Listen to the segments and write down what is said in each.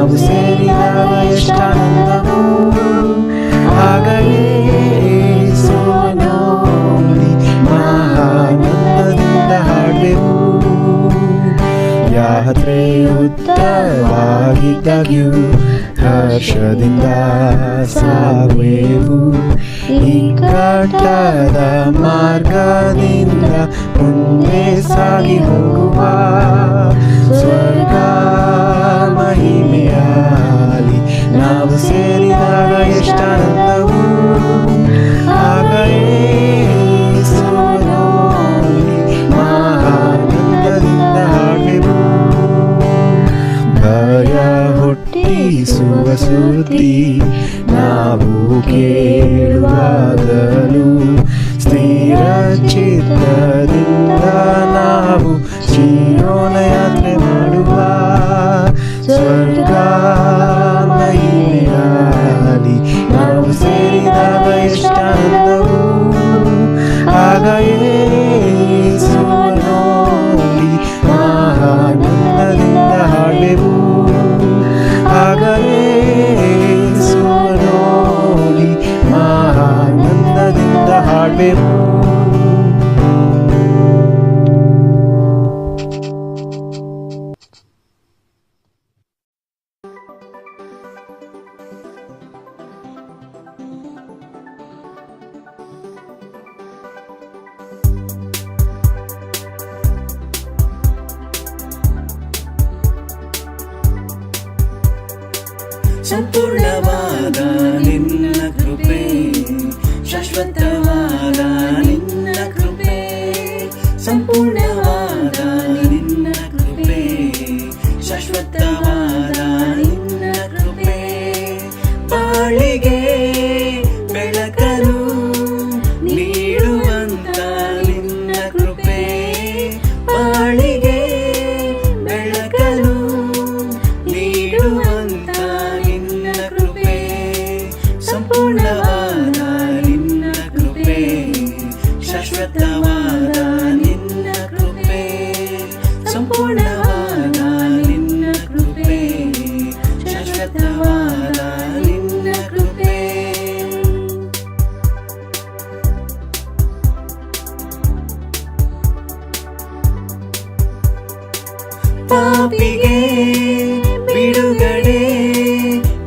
ನಾವು ಸೇರಿದಾಗ ಎಷ್ಟಾನಂದವೋ, ಆಗ ಯೇಸುವನ್ನು ನೋಡಿ ಮಹಾನಂದದಿಂದ ಹಾಡುವೆವು. ಯಾತ್ರೆ ಉದ್ದವಾಗಿದ್ದಾಗ್ಯೂ ಹರ್ಷದಿಂದ ಸಾಗುವೆವು. ಇಕ್ಕಟ್ಟಾದ ಮಾರ್ಗದಿಂದ ಮುಂದೆ ಸಾಗಿ ಹೋಗುವ ಸ್ವರ್ಗ ಮಹಿಮೆಯಾಲಿ ನಾವು ಸೇರಿದಾಗ ಎಷ್ಟಾನಂದವೋ, ಆಗ ಯೇಸುವನ್ನು ನೋಡಿ ಮಹಾನಂದದಿಂದ ಹಾಡುವೆವು. ಭಯ ಹುಟ್ಟಿಸುವ ಸುದ್ದಿ ನಾವು ಕೇಳುವಾಗಲೂ ಸ್ಥಿರ ಚಿತ್ತದಿಂದ ನಾವು ಜೀವನ ಯಾತ್ರೆ ಮಾಡುವ ಸ್ವರ್ಗ ಮಹಿಮೆಯಾಲಿ ನಾವು ಸೇರಿದಾಗ ಎಷ್ಟಾನಂದವೋ, ಆಗ ಯೇಸುವನ್ನು ನೋಡಿ ಮಹಾನಂದದಿಂದ ಹಾಡುವೆವು. ಆಗ ಯೇಸುವನ್ನು ನೋಡಿ ಮಹಾನಂದದಿಂದ ಹಾಡುವೆವು. ಸಂಪೂರ್ಣವಾದ ನಿನ್ನ ಕೃಪೆ, ಶಾಶ್ವತವಾದ ನಿನ್ನ ಕೃಪೆ, ಸಂಪೂರ್ಣವಾದ ನಿನ್ನ ಕೃಪೆ, ಶಾಶ್ವತವಾದ ನಿನ್ನ ಕೃಪೆ, ಬಾಳಿಗೆ ಬೆಳಕನ್ನು ನೀಡುವಂತ ನಿನ್ನ ಕೃಪೆ, ಬಾಳಿಗೆ ಬೆಳಕನ್ನು ನೀಡುವಂತ ಸಂಪೂರ್ಣವಾದ ನಿನ್ನ ಕೃಪೆ, ಶಾಶ್ವತವಾದ ನಿನ್ನ ಕೃಪೆ, ಸಂಪೂರ್ಣವಾದ ನಿನ್ನ ಕೃಪೆ, ಶಾಶ್ವತವಾದ ನಿನ್ನ ಕೃಪೆ. ಪಾಪಿಗೆ ಬಿಡುಗಡೆ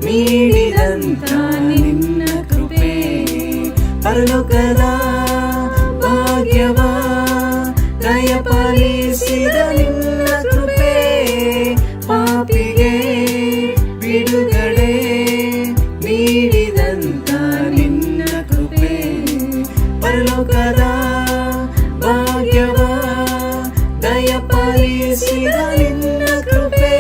ನೀಡಿದಂತ ನಿನ್ನ ಕೃಪೆ, ಪರಲೋಕದ ಭಾಗ್ಯವ ದಯಪಾಲಿಸಿದ ನಿನ್ನ ಕೃಪೆ, ಪಾಪಿಗೆ ಬಿಡುಗಡೆ ನೀಡಿದಂತ ನಿನ್ನ ಕೃಪೆ, ಪರಲೋಕದ ಭಾಗ್ಯವ ದಯಪಾಲಿಸಿದ ನಿನ್ನ ಕೃಪೆ,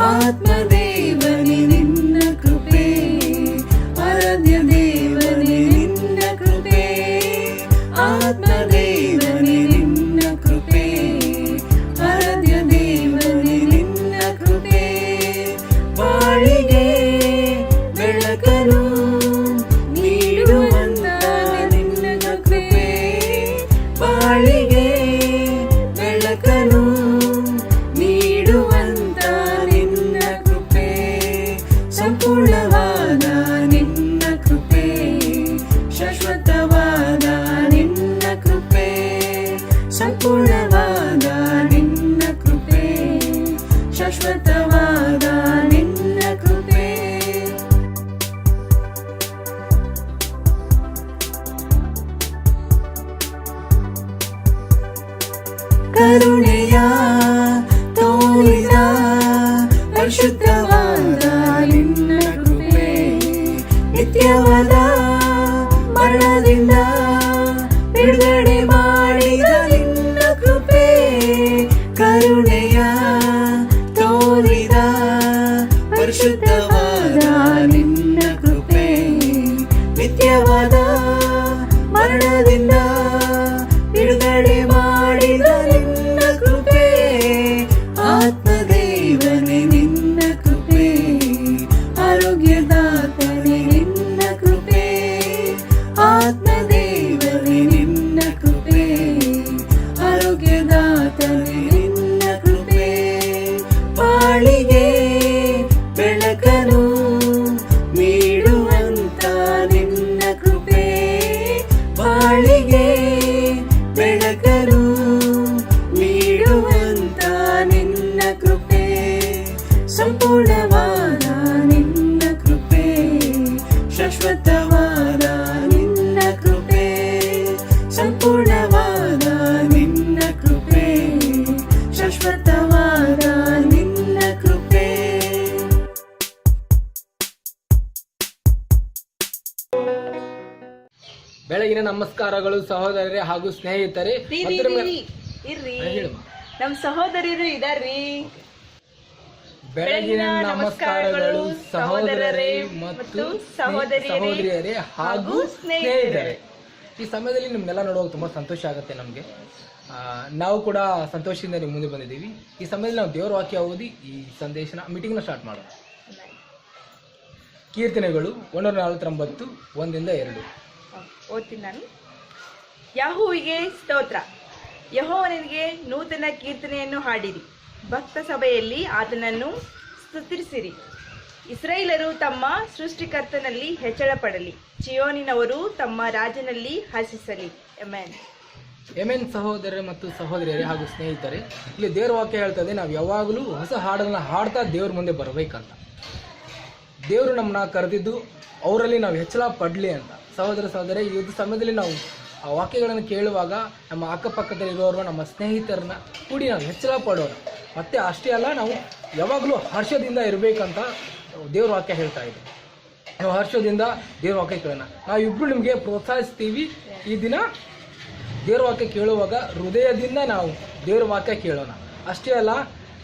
ಆತ್ಮದೇವನೇ ನಿನ್ನ ಕೃಪೆ, ಆರಾಧ್ಯ ದೇವನೇ ನಿನ್ನ ಕೃಪೆ, ಆತ್ಮದೇವನೇ ನಿನ್ನ ಕೃಪೆ, ಆರಾಧ್ಯ ದೇವನೇ ನಿನ್ನ ಕೃಪೆ, ಬಾಳಿಗೆ ಬೆಳಕನ್ನು ನೀಡುವಂತ ನಿನ್ನ ಕೃಪೆ, ಬಾಳಿಗೆ ಬೆಳಕನ್ನು ನೀಡುವಂತ ನಿನ್ನ ಕೃಪೆ, ಸಂಪೂರ್ಣವಾದ ನಿನ್ನ ಕೃಪೆ, ಶಾಶ್ವತವಾದ ನಿನ್ನ ಕೃಪೆ, ಸಂಪೂರ್ಣವಾದ ನಿನ್ನ ಕೃಪೆ, ಶಾಶ್ವತವಾದ ನಿನ್ನ ಕೃಪೆ. ಕರುಣೆಯ ತೋರಿದ ಪರಿಶುದ್ಧವಾದ ನಿನ್ನ ಕೃಪೆ, ನಿತ್ಯವಾದ ಮರಣದಿಂದ ಬಿಡುಗಡೆ ಮಾಡಿದ ನಿನ್ನ ಕೃಪೆ, ಕರುಣೆಯ ತೋರಿದ ಪರಿಶುದ್ಧವಾದ ನಿನ್ನ ಕೃಪೆ, ನಿತ್ಯವಾದ ಮರಣದಿಂದ ಬಿಡುಗಡೆ ಮಾಡಿದ ನಿನ್ನ ಕೃಪೆ, ಆತ್ಮದೇವನೇ ನಿನ್ನ ಕೃಪೆ, ಆರೋಗ್ಯದಾತನೇ ನಿನ್ನ ಕೃಪೆ, ಆತ್ಮದೇವನೇ ನಿನ್ನ ಕೃಪೆ, ಆರೋಗ್ಯದಾತನೇ ನಿನ್ನ ಕೃಪೆ, ಬಾಳಿಗೆ ಬೆಳಗಿನ ನಮಸ್ಕಾರಗಳು ಸಹೋದರರೇ ಹಾಗೂ ಸ್ನೇಹಿತರೆ. ಇರ್ರಿ ನಮ್ ಸಹೋದರಿಯರು ಇದಾರ್ರಿ. ಬೆಳಗಿನ ನಮಸ್ಕಾರಗಳು ಸಹೋದರರೇ ಮತ್ತು ಸಹೋದರಿಯರೇ ಹಾಗೂ ಸ್ನೇಹಿತರೆ. ಈ ಸಮಯದಲ್ಲಿ ನಿಮ್ನೆಲ್ಲ ನೋಡುವಾಗ ತುಂಬಾ ಸಂತೋಷ ಆಗುತ್ತೆ ನಮಗೆ. ನಾವು ಕೂಡ ಸಂತೋಷದಿಂದ ನಿಮ್ಮ ಮುಂದೆ ಬಂದಿದ್ದೀವಿ. ಈ ಸಮಯದಲ್ಲಿ ನಾವು ದೇವರ ವಾಕ್ಯ ಓದಿ ಈ ಸಂದೇಶನ ಮೀಟಿಂಗ್ನ ಸ್ಟಾರ್ಟ್ ಮಾಡೋಣ. ಕೀರ್ತನೆಗಳು 149 1-2 ಓದ್ತೀನಿ ನಾನು. ಯೆಹೋವನಿಗೆ ಸ್ತೋತ್ರ. ಯೆಹೋವನಿಗೆ ನೂತನ ಕೀರ್ತನೆಯನ್ನು ಹಾಡಿರಿ, ಭಕ್ತ ಸಭೆಯಲ್ಲಿ ಆತನನ್ನು ಸ್ತುತಿಸಿರಿ. ಇಸ್ರಾಯೇಲರು ತಮ್ಮ ಸೃಷ್ಟಿಕರ್ತನಲ್ಲಿ ಹೆಚ್ಚಳ ಪಡಲಿ, ಚಿಯೋನಿನವರು ತಮ್ಮ ರಾಜನಲ್ಲಿ ಹಸಿಸಲಿ. ಎಮೆನ್. ಸಹೋದರರೇ ಮತ್ತು ಸಹೋದರಿಯರೇ ಹಾಗೂ ಸ್ನೇಹಿತರೆ, ಇಲ್ಲಿ ದೇವರ ವಾಕ್ಯ ಹೇಳ್ತದೆ ನಾವು ಯಾವಾಗಲೂ ಹೊಸ ಹಾಡನ್ನು ಹಾಡ್ತಾ ದೇವ್ರ ಮುಂದೆ ಬರಬೇಕಂತ. ದೇವರು ನಮ್ಮನ್ನ ಕರೆದಿದ್ದು ಅವರಲ್ಲಿ ನಾವು ಹೆಚ್ಚಳ ಪಡಲಿ ಅಂತ. ಸಹೋದರ ಸಹೋದರಿ, ಈ ಸಮಯದಲ್ಲಿ ನಾವು ಆ ವಾಕ್ಯಗಳನ್ನು ಕೇಳುವಾಗ ನಮ್ಮ ಅಕ್ಕಪಕ್ಕದಲ್ಲಿರೋರು ನಮ್ಮ ಸ್ನೇಹಿತರನ್ನ ಕೂಡಿ ನಾವು ಹೆಚ್ಚಳ ಪಡೋಣ. ಮತ್ತೆ ಅಷ್ಟೇ ಅಲ್ಲ, ನಾವು ಯಾವಾಗಲೂ ಹರ್ಷದಿಂದ ಇರಬೇಕಂತ ದೇವ್ರ ವಾಕ್ಯ ಹೇಳ್ತಾ ಇದೆ. ನಾವು ಹರ್ಷದಿಂದ ದೇವ್ರ ವಾಕ್ಯ ಕೇಳೋಣ. ನಾವಿಬ್ಬರು ನಿಮಗೆ ಪ್ರೋತ್ಸಾಹಿಸ್ತೀವಿ. ಈ ದಿನ ದೇವ್ರ ವಾಕ್ಯ ಕೇಳುವಾಗ ಹೃದಯದಿಂದ ನಾವು ದೇವ್ರ ವಾಕ್ಯ ಕೇಳೋಣ. ಅಷ್ಟೇ ಅಲ್ಲ,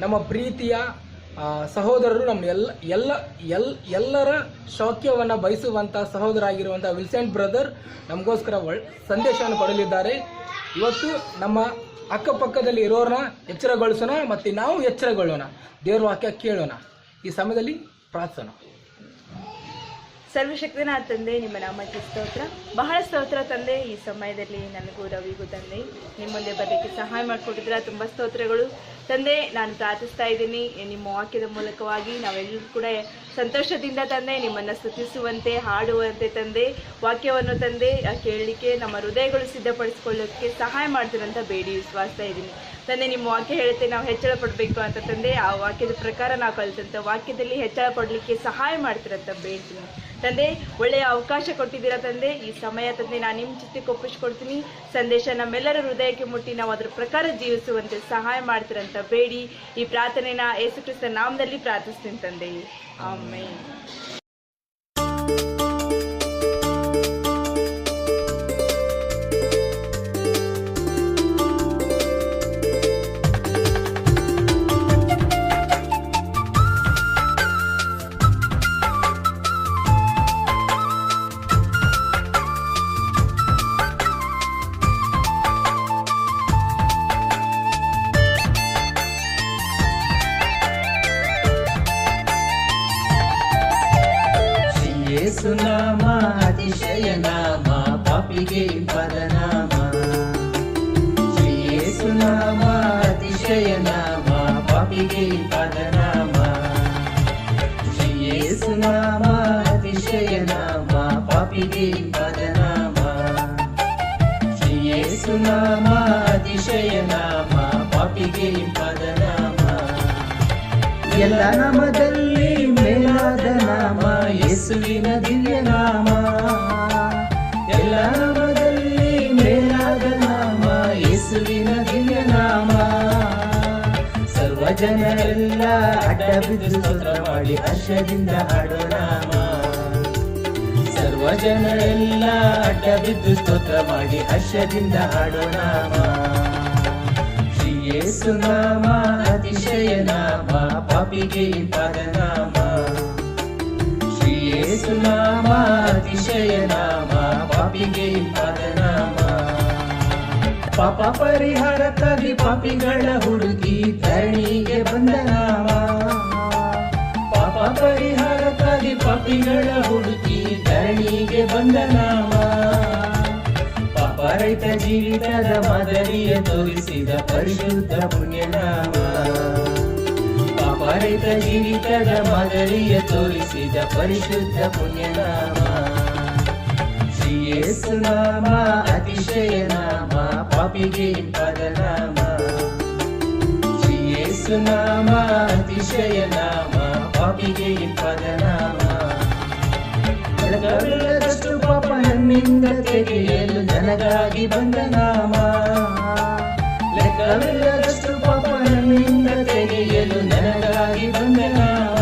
ನಮ್ಮ ಪ್ರೀತಿಯ ಸಹೋದರರು ನಮ್ಮ ಎಲ್ಲರ ಸೌಖ್ಯವನ್ನು ಬಯಸುವಂಥ ಸಹೋದರ ಆಗಿರುವಂಥ ವಿಲ್ಸೆಂಟ್ ಬ್ರದರ್ ನಮಗೋಸ್ಕರ ಸಂದೇಶವನ್ನು ಕೊಡಲಿದ್ದಾರೆ. ಇವತ್ತು ನಮ್ಮ ಅಕ್ಕಪಕ್ಕದಲ್ಲಿ ಇರೋರನ್ನ ಎಚ್ಚರಗೊಳಿಸೋಣ ಮತ್ತು ನಾವು ಎಚ್ಚರಗೊಳ್ಳೋಣ, ದೇವ್ರ ವಾಕ್ಯ ಕೇಳೋಣ. ಈ ಸಮಯದಲ್ಲಿ ಪ್ರಾರ್ಥನೆ. ಸರ್ವಶಕ್ತನ ತಂದೆ, ನಿಮ್ಮ ನಾಮಕ್ಕೆ ಸ್ತೋತ್ರ. ಬಹಳ ಸ್ತೋತ್ರ ತಂದೆ. ಈ ಸಮಯದಲ್ಲಿ ನನಗೂ ರವಿಗೂ ತಂದೆ ನಿಮ್ಮ ಮುಂದೆ ಬರಲಿಕ್ಕೆ ಸಹಾಯ ಮಾಡಿಕೊಟ್ಟಿದ್ರ ತುಂಬ ಸ್ತೋತ್ರಗಳು ತಂದೆ. ನಾನು ಪ್ರಾರ್ಥಿಸ್ತಾ ಇದ್ದೀನಿ, ನಿಮ್ಮ ವಾಕ್ಯದ ಮೂಲಕವಾಗಿ ನಾವೆಲ್ಲರೂ ಕೂಡ ಸಂತೋಷದಿಂದ ತಂದೆ ನಿಮ್ಮನ್ನು ಸ್ತುತಿಸುವಂತೆ ಹಾಡುವಂತೆ ತಂದೆ ವಾಕ್ಯವನ್ನು ತಂದೆ ಕೇಳಲಿಕ್ಕೆ ನಮ್ಮ ಹೃದಯಗಳು ಸಿದ್ಧಪಡಿಸ್ಕೊಳ್ಳೋಕ್ಕೆ ಸಹಾಯ ಮಾಡ್ತೀರಂತ ಬೇಡಿ ವಿಶ್ವಾಸ್ತಾ ಇದ್ದೀನಿ ತಂದೆ. ನಿಮ್ಮ ವಾಕ್ಯ ಹೇಳುತ್ತೆ ನಾವು ಹೆಚ್ಚಳ ಪಡಬೇಕು ಅಂತ ತಂದೆ. ಆ ವಾಕ್ಯದ ಪ್ರಕಾರ ನಾವು ಕಲಿತಂತ ವಾಕ್ಯದಲ್ಲಿ ಹೆಚ್ಚಳ ಪಡಲಿಕ್ಕೆ ಸಹಾಯ ಮಾಡ್ತೀರಂತ ಬೇಡ್ತೀನಿ ತಂದೆ. ಒಳ್ಳೆಯ ಅವಕಾಶ ಕೊಟ್ಟಿದ್ದೀರಾ ತಂದೆ. ಈ ಸಮಯ ತಂದೆ ನಾನು ನಿಮ್ಮ ಚಿತ್ತಕ್ಕೆ ಒಪ್ಪಿಸ್ಕೊಡ್ತೀನಿ. ಸಂದೇಶ ನಮ್ಮೆಲ್ಲರ ಹೃದಯಕ್ಕೆ ಮುಟ್ಟಿ ನಾವು ಅದರ ಪ್ರಕಾರ ಜೀವಿಸುವಂತೆ ಸಹಾಯ ಮಾಡ್ತೀರಂತ ಬೇಡಿ ಈ ಪ್ರಾರ್ಥನೆನ ಯೇಸು ಕ್ರಿಸ್ತನ ನಾಮದಲ್ಲಿ ಪ್ರಾರ್ಥಿಸ್ತೀನಿ ತಂದೆ. ಆಮೆನ್. ಯೇಸುನಾಮ ಅತಿಶಯ ನಾಮ, ಪಾಪಿಗೆ ಪದನಾಮ. ಶ್ರೀ ಯೇಸುನಾಮ ಅತಿಶಯ ನಾಮ, ಪಾಪಿಗೆ ಪದನಾಮ. ಶ್ರೀ ಯೇಸುನಾಮ ಅತಿಶಯ ನಾಮ, ಪಾಪಿಗೆ ಪದನಾಮ. ಶ್ರೀ ಯೇಸುನಾಮ ಅತಿಶಯ ನಾಮ, ಪಾಪಿಗೆ ಪದನಾಮ. ಎಲ್ಲ ನಾಮದಲ್ಲಿ ಮೇಲಾದ ನಾಮ ಯೇಸುವಿನ ದಿವ್ಯ ನಾಮ. ಎಲ್ಲ ನಾಮದಲ್ಲಿ ಮೇಲಾದ ನಾಮ ಯೇಸುವಿನ ದಿವ್ಯ ನಾಮ. ಸರ್ವ ಜನರೆಲ್ಲ ಅಡ್ಡ ಬಿದ್ದು ಸ್ತೋತ್ರ ಮಾಡಿ ಹರ್ಷದಿಂದ ಹಾಡೋ ನಾಮ. ಸರ್ವ ಜನರೆಲ್ಲ ಅಡ್ಡ ಬಿದ್ದು ಸ್ತೋತ್ರ ಮಾಡಿ ಹರ್ಷದಿಂದ ಹಾಡೋ ನಾಮ. ಶ್ರೀ ಯೇಸು ನಾಮ ಅತಿಶಯ ನಾಮ, ಪಾಪಿಗೆ ಪದನಾಮ. ಶ್ರೀ ಯೇಸು ನಾಮ ಅತಿಶಯ ನಾಮ, ಪಾಪಿಗೆ ಪದನಾಮ. ಪಾಪ ಪರಿಹಾರಕ್ಕಾಗಿ ಪಾಪಿಗಳ ಹುಡುಗಿ ಧರಣಿಗೆ ಬಂದ ನಾಮ. ಪಾಪ ಪರಿಹಾರಕ್ಕಾಗಿ ಪಾಪಿಗಳ ಹುಡುಗಿ ಧರಣಿಗೆ ಬಂದ ನಾಮ. ಪಾಪರಹಿತ ಜೀವಿತದ ಮಾದರಿಯ ತೋರಿಸಿದ ಪರಿಶುದ್ಧ ಪುಣ್ಯನಾಮ. ಪಾಪರಹಿತ ಜೀವಿತದ ಮಾದರಿಯ ತೋರಿಸಿದ ಪರಿಶುದ್ಧ ಪುಣ್ಯನಾಮ. ಶ್ರೀ ಯೇಸು ನಾಮ ಅತಿಶಯ ನಾಮ, ಪಾಪಿಗೆ ಪದನಾಮ. ಶ್ರೀ ಯೇಸು ನಾಮ ಅತಿಶಯ ನಾಮ, ಪಾಪಿಗೆ ಪದನಾಮ. ಬೆಳಗವಿಲ್ಲದಷ್ಟು ಪಾಪ ನನ್ನಿಂದ ತೆಗೆಯಲು ನನಗಾಗಿ ಬಂದ ನಾಮ. ಲೆಕ್ಕವಿಲ್ಲದಷ್ಟು ಪಾಪ ನನ್ನಿಂದ ತೆಗೆಯಲು ನನಗಾಗಿ ಬಂದ ನಾಮ.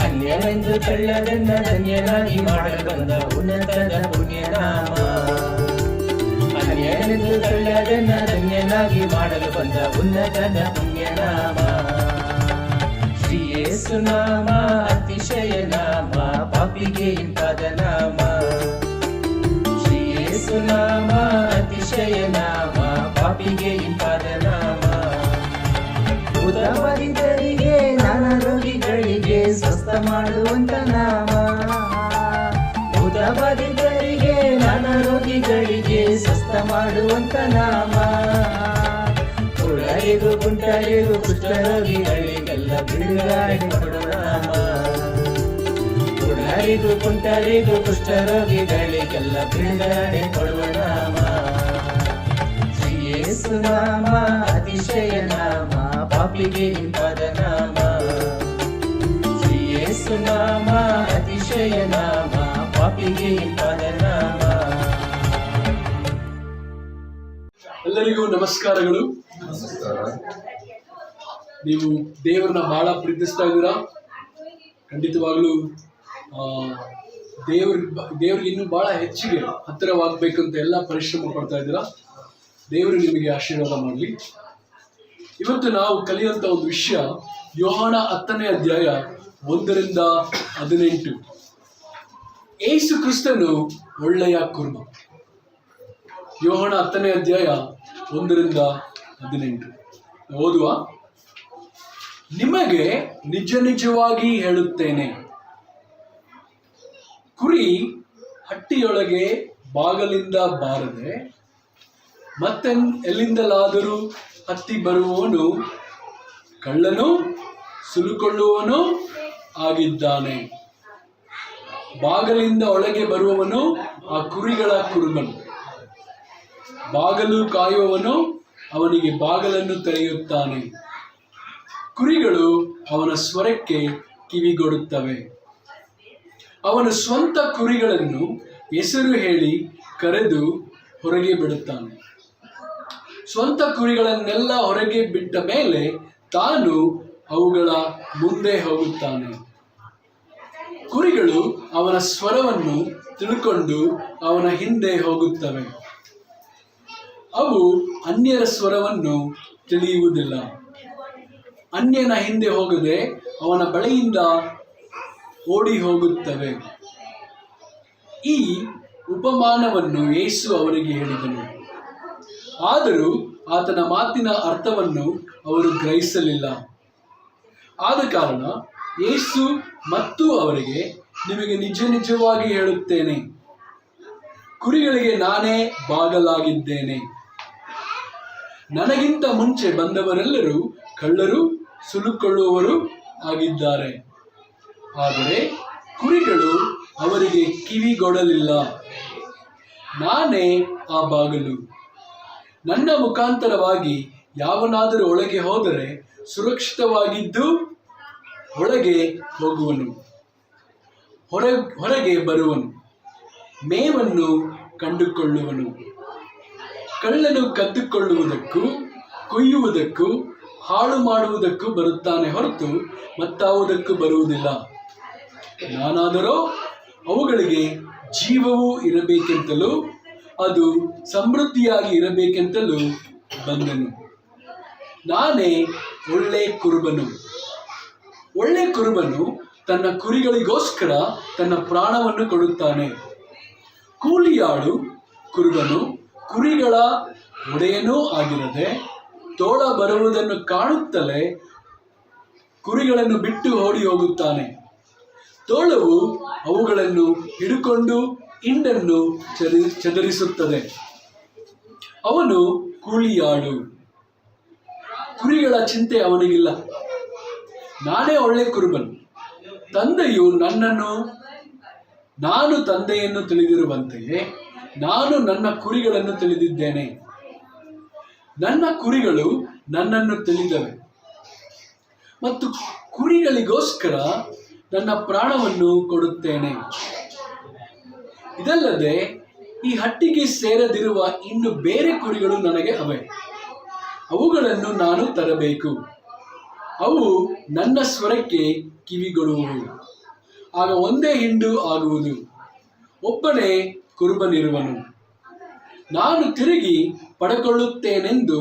ಅನ್ಯವೆಂದು ತಳ್ಳದನ್ನ ಧನ್ಯನಾಗಿ ಮಾಡಲು ಬಂದ ಉನ್ನತನ ಪುಣ್ಯನಾಮ. ಅನ್ಯನೆಂದು ತಳ್ಳದನ್ನ ಧನ್ಯನಾಗಿ ಮಾಡಲು ಬಂದ ಉನ್ನತನ ಪುಣ್ಯನಾಮ. ಶ್ರೀ ಯೇಸು ನಾಮ ಅತಿಶಯ ನಾಮ, ಪಾಪಿಗೆ ಇಂಪಾದ ನಾಮ. ಶ್ರೀ ಯೇಸು ನಾಮ ಅತಿಶಯ ನಾಮ, ಪಾಪಿಗೆ ಇಂಪಾದ ನಾಮ. ಭೂತಬಾಧಿತರಿಗೆ ನಾನಾ ರೋಗಿಗಳಿಗೆ ಸ್ವಸ್ಥ ಮಾಡುವಂತ ನಾಮ. ಭೂತಬಾಧಿತರಿಗೆ ನಾನಾ ರೋಗಿಗಳಿಗೆ ಸ್ವಸ್ಥ ಮಾಡುವಂತ ನಾಮ. ಕುಳ್ಳರಿಗೂ ಕುಂಟರಿಗೂ ಕುಷ್ಠರೋಗಿಗಳಿಗೆಲ್ಲ ಬಿಡುಗಡೆ ಕೊಡುವ ನಾಮ. ಕುಳ್ಳರಿಗೂ ಕುಂಟರಿಗೂ ಕುಷ್ಠರೋಗಿಗಳಿಗೆಲ್ಲ ಬಿಡುಗಡೆ ಕೊಡುವ ನಾಮ. ಶ್ರೀ ಯೇಸು ನಾಮ ಅತಿಶಯ ನಾಮ, ಪಾಪಿಗೆ ಇಂಪಾದ ನಾಮ. ಶ್ರೀ ಯೇಸು ನಾಮ ಅತಿಶಯ ನಾಮ, ಪಾಪಿಗೆ ಇಂಪಾದ ನಾಮ. ಎಲ್ಲರಿಗೂ ನಮಸ್ಕಾರಗಳು. ನೀವು ದೇವರನ್ನ ಬಹಳ ಪ್ರೀತಿಸ್ತಾ ಇದ್ದೀರಾ. ಖಂಡಿತವಾಗ್ಲೂ ದೇವ್ರಿಗೆ ಇನ್ನೂ ಬಹಳ ಹೆಚ್ಚಿಗೆ ಹತ್ತಿರವಾಗಬೇಕಂತ ಎಲ್ಲ ಪರಿಶ್ರಮ ಪಡ್ತಾ ಇದ್ದೀರಾ. ದೇವರು ನಿಮಗೆ ಆಶೀರ್ವಾದ ಮಾಡಲಿ. ಇವತ್ತು ನಾವು ಕಲಿಯುವಂಥ ಒಂದು ವಿಷಯ ಯೋಹಾನ 10ನೇ ಅಧ್ಯಾಯ 1-18. ಯೇಸು ಕ್ರಿಸ್ತನು ಒಳ್ಳೆಯ ಕುರುಬ. ಯೋಹಾನ 10ನೇ ಅಧ್ಯಾಯ 1-18 ಓದುವ. ನಿಮಗೆ ನಿಜ ನಿಜವಾಗಿ ಹೇಳುತ್ತೇನೆ, ಕುರಿ ಹಟ್ಟಿಯೊಳಗೆ ಬಾಗಲಿಂದ ಬಾರದೆ ಮತ್ತೆ ಎಲ್ಲಿಂದಲಾದರೂ ಹತ್ತಿ ಬರುವವನು ಕಳ್ಳನು ಸುಲುಕೊಳ್ಳುವವನು ಆಗಿದ್ದಾನೆ. ಬಾಗಲಿಂದ ಒಳಗೆ ಬರುವವನು ಆ ಕುರಿಗಳ ಕುರುಬನು. ಬಾಗಲು ಕಾಯುವವನು ಅವನಿಗೆ ಬಾಗಲನ್ನು ತೆರೆಯುತ್ತಾನೆ. ಕುರಿಗಳು ಅವನ ಸ್ವರಕ್ಕೆ ಕಿವಿಗೊಡುತ್ತವೆ. ಅವನು ಸ್ವಂತ ಕುರಿಗಳನ್ನು ಹೆಸರು ಹೇಳಿ ಕರೆದು ಹೊರಗೆ ಬಿಡುತ್ತಾನೆ. ಸ್ವಂತ ಕುರಿಗಳನ್ನೆಲ್ಲ ಹೊರಗೆ ಬಿಟ್ಟ ಮೇಲೆ ತಾನು ಅವುಗಳ ಮುಂದೆ ಹೋಗುತ್ತಾನೆ. ಕುರಿಗಳು ಅವನ ಸ್ವರವನ್ನು ತಿಳ್ಕೊಂಡು ಅವನ ಹಿಂದೆ ಹೋಗುತ್ತವೆ. ಅವು ಅನ್ಯರ ಸ್ವರವನ್ನು ತಿಳಿಯುವುದಿಲ್ಲ. ಅನ್ಯನ ಹಿಂದೆ ಹೋಗದೆ ಅವನ ಬಳಿಯಿಂದ ಓಡಿ ಹೋಗುತ್ತವೆ. ಈ ಉಪಮಾನವನ್ನು ಯೇಸು ಅವರಿಗೆ ಹೇಳಿದನು. ಆದರೂ ಆತನ ಮಾತಿನ ಅರ್ಥವನ್ನು ಅವರು ಗ್ರಹಿಸಲಿಲ್ಲ. ಆದ ಕಾರಣ ಯೇಸು ಮತ್ತು ಅವರಿಗೆ, ನಿಮಗೆ ನಿಜ ನಿಜವಾಗಿ ಹೇಳುತ್ತೇನೆ, ಕುರಿಗಳಿಗೆ ನಾನೇ ಬಾಗಲಾಗಿದ್ದೇನೆ. ನನಗಿಂತ ಮುಂಚೆ ಬಂದವರೆಲ್ಲರೂ ಕಳ್ಳರು ಸುಲುಕೊಳ್ಳುವವರು ಆಗಿದ್ದಾರೆ. ಆದರೆ ಕುರಿಗಳು ಅವರಿಗೆ ಕಿವಿಗೊಡಲಿಲ್ಲ. ನಾನೇ ಆ ಬಾಗಲು. ನನ್ನ ಮುಖಾಂತರವಾಗಿ ಯಾವನಾದರೂ ಒಳಗೆ ಹೋದರೆ ಸುರಕ್ಷಿತವಾಗಿದ್ದು ಒಳಗೆ ಹೋಗುವನು, ಹೊರಗೆ ಬರುವನು, ಮೇವನ್ನು ಕಂಡುಕೊಳ್ಳುವನು. ಕಳ್ಳನು ಕದ್ದುಕೊಳ್ಳುವುದಕ್ಕೂ ಕೊಯ್ಯುವುದಕ್ಕೂ ಹಾಳು ಮಾಡುವುದಕ್ಕೂ ಬರುತ್ತಾನೆ ಹೊರತು ಮತ್ತಾವುದಕ್ಕೂ ಬರುವುದಿಲ್ಲ. ನಾನಾದರೋ ಅವುಗಳಿಗೆ ಜೀವವೂ ಇರಬೇಕೆಂತಲೂ ಅದು ಸಮೃದ್ಧಿಯಾಗಿ ಇರಬೇಕೆಂತಲೂ ಬಂದನು. ನಾನೇ ಒಳ್ಳೆ ಕುರುಬನು. ಒಳ್ಳೆ ಕುರುಬನು ತನ್ನ ಕುರಿಗಳಿಗೋಸ್ಕರ ತನ್ನ ಪ್ರಾಣವನ್ನು ಕೊಡುತ್ತಾನೆ. ಕೂಲಿಯಾಳು ಕುರುಬನು ಕುರಿಗಳ ಒಡೆಯನೂ ಆಗಿರದೆ ತೋಳ ಬರುವುದನ್ನು ಕಾಣುತ್ತಲೇ ಕುರಿಗಳನ್ನು ಬಿಟ್ಟು ಓಡಿ ಹೋಗುತ್ತಾನೆ. ತೋಳವು ಅವುಗಳನ್ನು ಹಿಡಿಕೊಂಡು ಹಿಂಡನ್ನು ಚದರಿಸುತ್ತದೆ. ಅವನು ಕೂಲಿಯಾಳು. ಕುರಿಗಳ ಚಿಂತೆ ಅವನಿಗಿಲ್ಲ. ನಾನೇ ಒಳ್ಳೆ ಕುರುಬನು. ತಂದೆಯು ನಾನು ತಂದೆಯನ್ನು ತಿಳಿದಿರುವಂತೆಯೇ ನಾನು ನನ್ನ ಕುರಿಗಳನ್ನು ತಿಳಿದಿದ್ದೇನೆ. ನನ್ನ ಕುರಿಗಳು ನನ್ನನ್ನು ತಿಳಿದವೆ ಮತ್ತು ಕುರಿಗಳಿಗೋಸ್ಕರ ನನ್ನ ಪ್ರಾಣವನ್ನು ಕೊಡುತ್ತೇನೆ. ಇದಲ್ಲದೆ ಈ ಹಟ್ಟಿಗೆ ಸೇರದಿರುವ ಇನ್ನು ಬೇರೆ ಕುರಿಗಳು ನನಗೆ ಅವೆ. ಅವುಗಳನ್ನು ನಾನು ತರಬೇಕು. ಅವು ನನ್ನ ಸ್ವರಕ್ಕೆ ಕಿವಿಗೊಡುವವು. ಆಗ ಒಂದೇ ಹಿಂಡು ಆಗುವುದು, ಒಬ್ಬನೇ ಕುರುಬನಿರುವನು. ನಾನು ತಿರುಗಿ ಪಡೆಕೊಳ್ಳುತ್ತೇನೆಂದು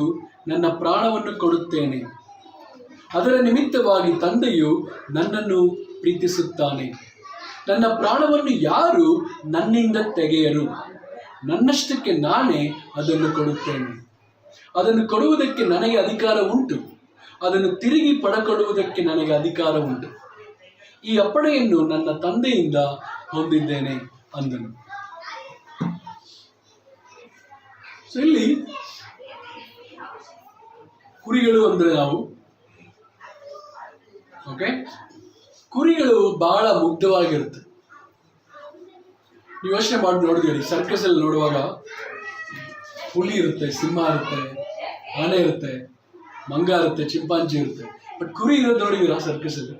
ನನ್ನ ಪ್ರಾಣವನ್ನು ಕೊಡುತ್ತೇನೆ. ಅದರ ನಿಮಿತ್ತವಾಗಿ ತಂದೆಯು ನನ್ನನ್ನು ಪ್ರೀತಿಸುತ್ತಾನೆ. ನನ್ನ ಪ್ರಾಣವನ್ನು ಯಾರು ನನ್ನಿಂದ ತೆಗೆಯರು. ನನ್ನಷ್ಟಕ್ಕೆ ನಾನೇ ಅದನ್ನು ಕೊಡುತ್ತೇನೆ. ಅದನ್ನು ಕೊಡುವುದಕ್ಕೆ ನನಗೆ ಅಧಿಕಾರ ಉಂಟು, ಅದನ್ನು ತಿರುಗಿ ಪಡೆಕೊಳ್ಳುವುದಕ್ಕೆ ನನಗೆ ಅಧಿಕಾರ ಉಂಟು. ಈ ಅಪ್ಪಣೆಯನ್ನು ನನ್ನ ತಂದೆಯಿಂದ ಹೊಂದಿದ್ದೇನೆ ಅಂದನು. ಸೊ ಇಲ್ಲಿ ಕುರಿಗಳು ಅಂದ್ರೆ ನಾವು ಕುರಿಗಳು ಬಹಳ ಮುಗ್ಧವಾಗಿರುತ್ತೆ. ನೀವು ಯೋಚನೆ ಮಾಡಿ ನೋಡಿದ್ದೀರಿ, ಸರ್ಕಸ್ ಅಲ್ಲಿ ನೋಡುವಾಗ ಹುಲಿ ಇರುತ್ತೆ, ಸಿಂಹ ಇರುತ್ತೆ, ಆನೆ ಇರುತ್ತೆ, ಮಂಗ ಇರುತ್ತೆ, ಚಿಂಪಾಂಜಿ ಇರುತ್ತೆ. ಬಟ್ ಕುರಿ ಇರೋದು ನೋಡಿದ್ದೀರಾ ಸರ್ಕಸ್ ಅಲ್ಲಿ?